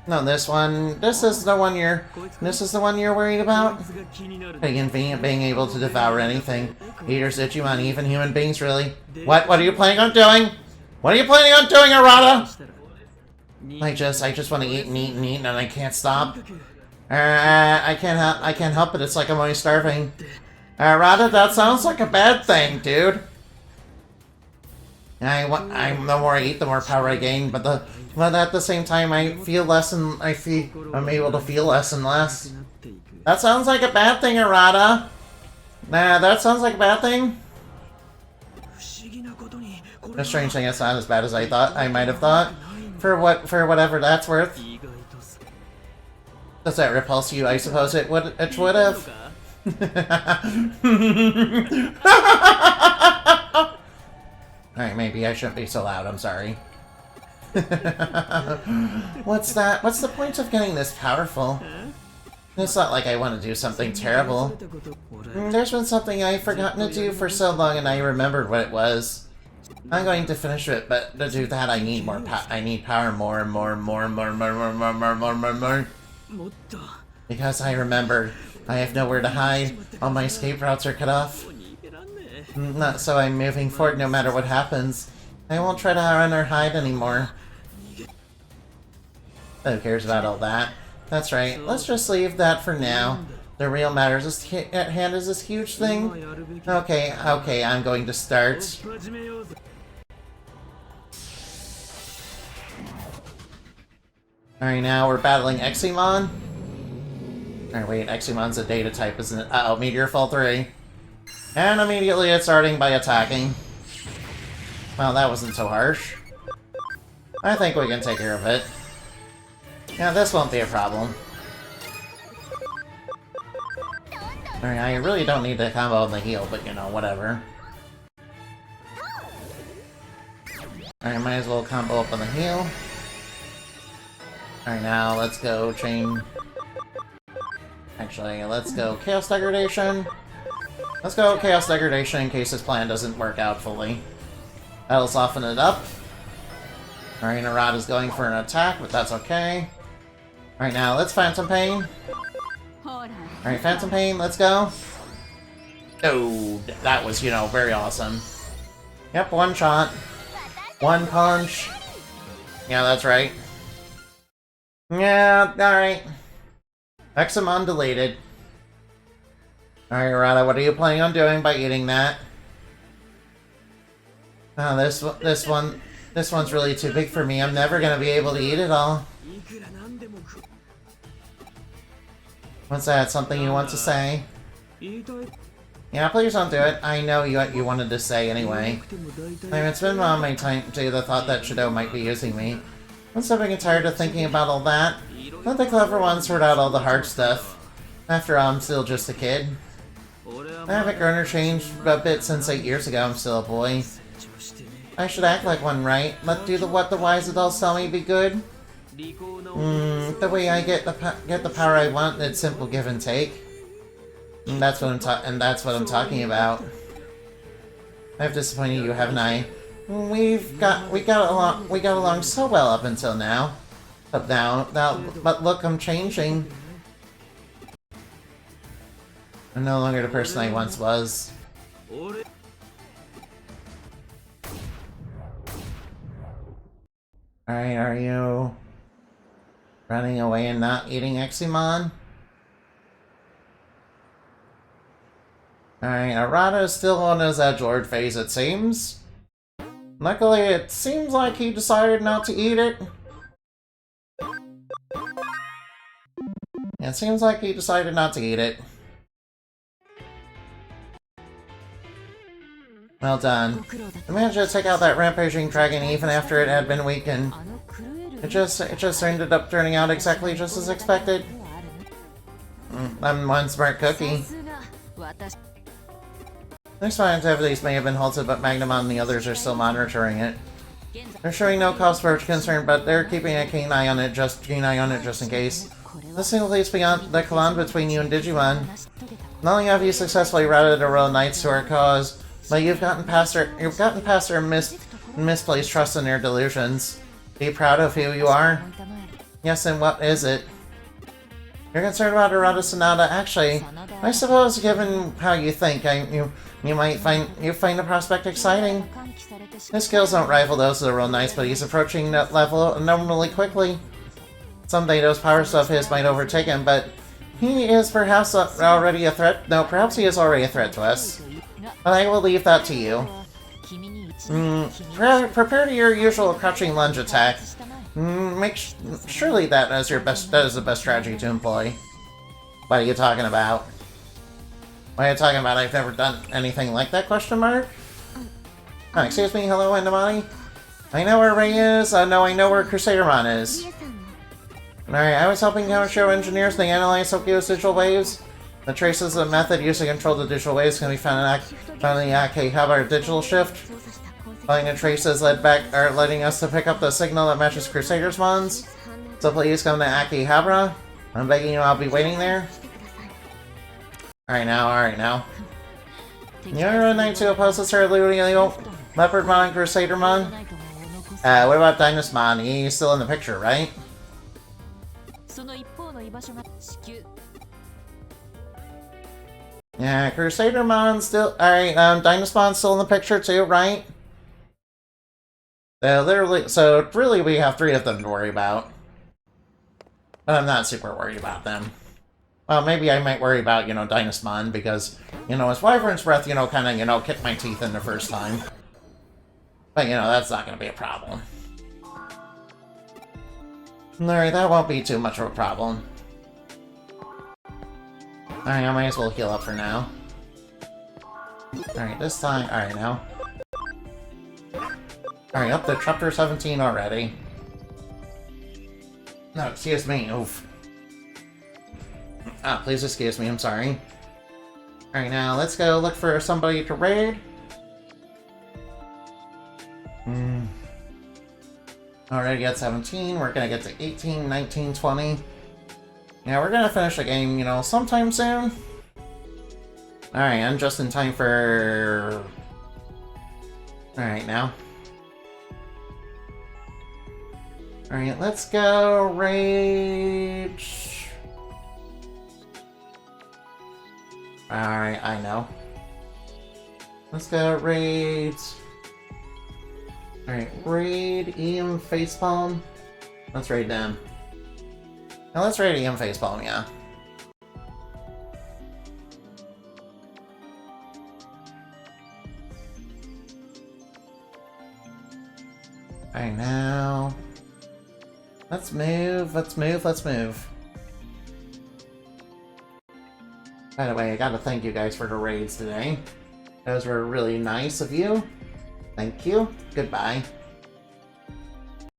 No, this is the one you're worried about? Pretty convenient being able to devour anything. Eaters, Digimon, even human beings, really. What are you planning on doing? What are you planning on doing, Arata? I just want to eat and eat and eat, and I can't stop. I can't help it. It's like I'm always starving. Arata, that sounds like a bad thing, dude. I'm the more I eat, the more power I gain, but at the same time, I feel less and I'm able to feel less and less. That sounds like a bad thing, Arata. Nah, that sounds like a bad thing. A strange thing, it's not as bad as I might have thought. For whatever that's worth. Does that repulse you? I suppose it would have. Alright, maybe I shouldn't be so loud, I'm sorry. What's that? What's the point of getting this powerful? It's not like I want to do something terrible. There's been something I've forgotten to do for so long and I remembered what it was. I'm going to finish it, but to do that I need more I need power more. Because I remembered. I have nowhere to hide. All my escape routes are cut off. Not so I'm moving forward no matter what happens. I won't try to run or hide anymore. Who cares about all that? That's right. Let's just leave that for now. The real matters at hand is this huge thing. Okay, I'm going to start. Alright, now we're battling Eximon. Alright, wait, Eximon's a data type, isn't it? Uh-oh, Meteor Fall 3. And immediately it's starting by attacking. Well, that wasn't so harsh. I think we can take care of it. Yeah, this won't be a problem. Alright, I really don't need to combo on the heal, but you know, whatever. Alright, might as well combo up on the heal. Alright, now let's go chain... Actually, let's go Chaos Degradation. Let's go Chaos Degradation in case this plan doesn't work out fully. That'll soften it up. Alright, Narada's going for an attack, but that's okay. Alright, now let's Phantom Pain. Alright, Phantom Pain, let's go. Oh, that was, you know, very awesome. Yep, one shot. One punch. Yeah, that's right. Yeah, alright. Eximon deleted. Alright, Narada, what are you planning on doing by eating that? Oh, this one's really too big for me. I'm never gonna be able to eat it all. What's that? Something you want to say? Yeah, please don't do it. I know you wanted to say anyway. It's been on my time to the thought that Shadow might be using me. I'm so tired of thinking about all that. Let the clever ones sort out all the hard stuff. After all, I'm still just a kid. I haven't grown or changed a bit since 8 years ago. I'm still a boy. I should act like one, right? Let do what the wise adults tell me be good. The way I get the power I want, it's simple give and take. And that's what I'm talking about. I've disappointed you, haven't I? We got along so well up until now. But look, I'm changing. I'm no longer the person I once was. Alright, are you running away and not eating Eximon? Alright, Arata is still on his edgelord phase, it seems. Luckily, it seems like he decided not to eat it. It seems like he decided not to eat it. Well done. You managed to take out that rampaging dragon even after it had been weakened. It just ended up turning out exactly just as expected. I'm one smart cookie. Next activities may have been halted, but Magnamon and the others are still monitoring it. They're showing no cause for concern, but they're keeping a keen eye on it just in case. This thing leads beyond the collision between you and Digimon. Not only have you successfully routed the Royal Knights to our cause, but you've gotten past their misplaced trust in their delusions. Be proud of who you are? Yes, and what is it? You're concerned about Arata Sonata. Actually, I suppose given how you think, you might find the prospect exciting. His skills don't rival those of the Royal Knights, but he's approaching that level abnormally quickly. Someday those powers of his might overtake him, but he is perhaps already a threat. No, perhaps he is already a threat to us. But I will leave that to you. Prepare to your usual crouching lunge attack. Surely that is the best strategy to employ. What are you talking about? What are you talking about? I've never done anything like that, question mark? Oh, excuse me, hello, Endamani? I know where Ray is. I know where Crusadermon is. Alright, I was helping show engineers to analyze Tokyo's digital waves. The traces of the method used to control the digital waves can be found in the Akihabara digital shift. Finding the traces letting us to pick up the signal that matches Crusadersmon's. So please come to Akihabara. I'm begging you, I'll be waiting there. Alright now. You're a knight to oppose the Sir Ludio, Leopardmon and Crusadermon? What about Dynasmon? He's still in the picture, right? Yeah, Crusadermon's still... Alright, Dynasmon's still in the picture too, right? So really we have 3 of them to worry about. But I'm not super worried about them. Well, maybe I might worry about, Dynasmon, because, his Wyvern's Breath, kind of, kicked my teeth in the first time. But, that's not going to be a problem. Alright, that won't be too much of a problem. Alright, I might as well heal up for now. Alright, this time... Alright, now. Alright, up to Chapter 17 already. No, excuse me, oof. Ah, please excuse me, I'm sorry. Alright, now let's go look for somebody to raid. Already at 17, we're gonna get to 18, 19, 20. Yeah, we're gonna finish the game, sometime soon. Alright, I'm just in time for... Alright, now. Alright, let's go raid... Alright, I know. Let's go raid... Alright, raid EM Facepalm. Let's raid them. Now let's raid EM Facepalm, yeah. Alright, now... Let's move, let's move, let's move. By the way, I gotta thank you guys for the raids today. Those were really nice of you. Thank you. Goodbye.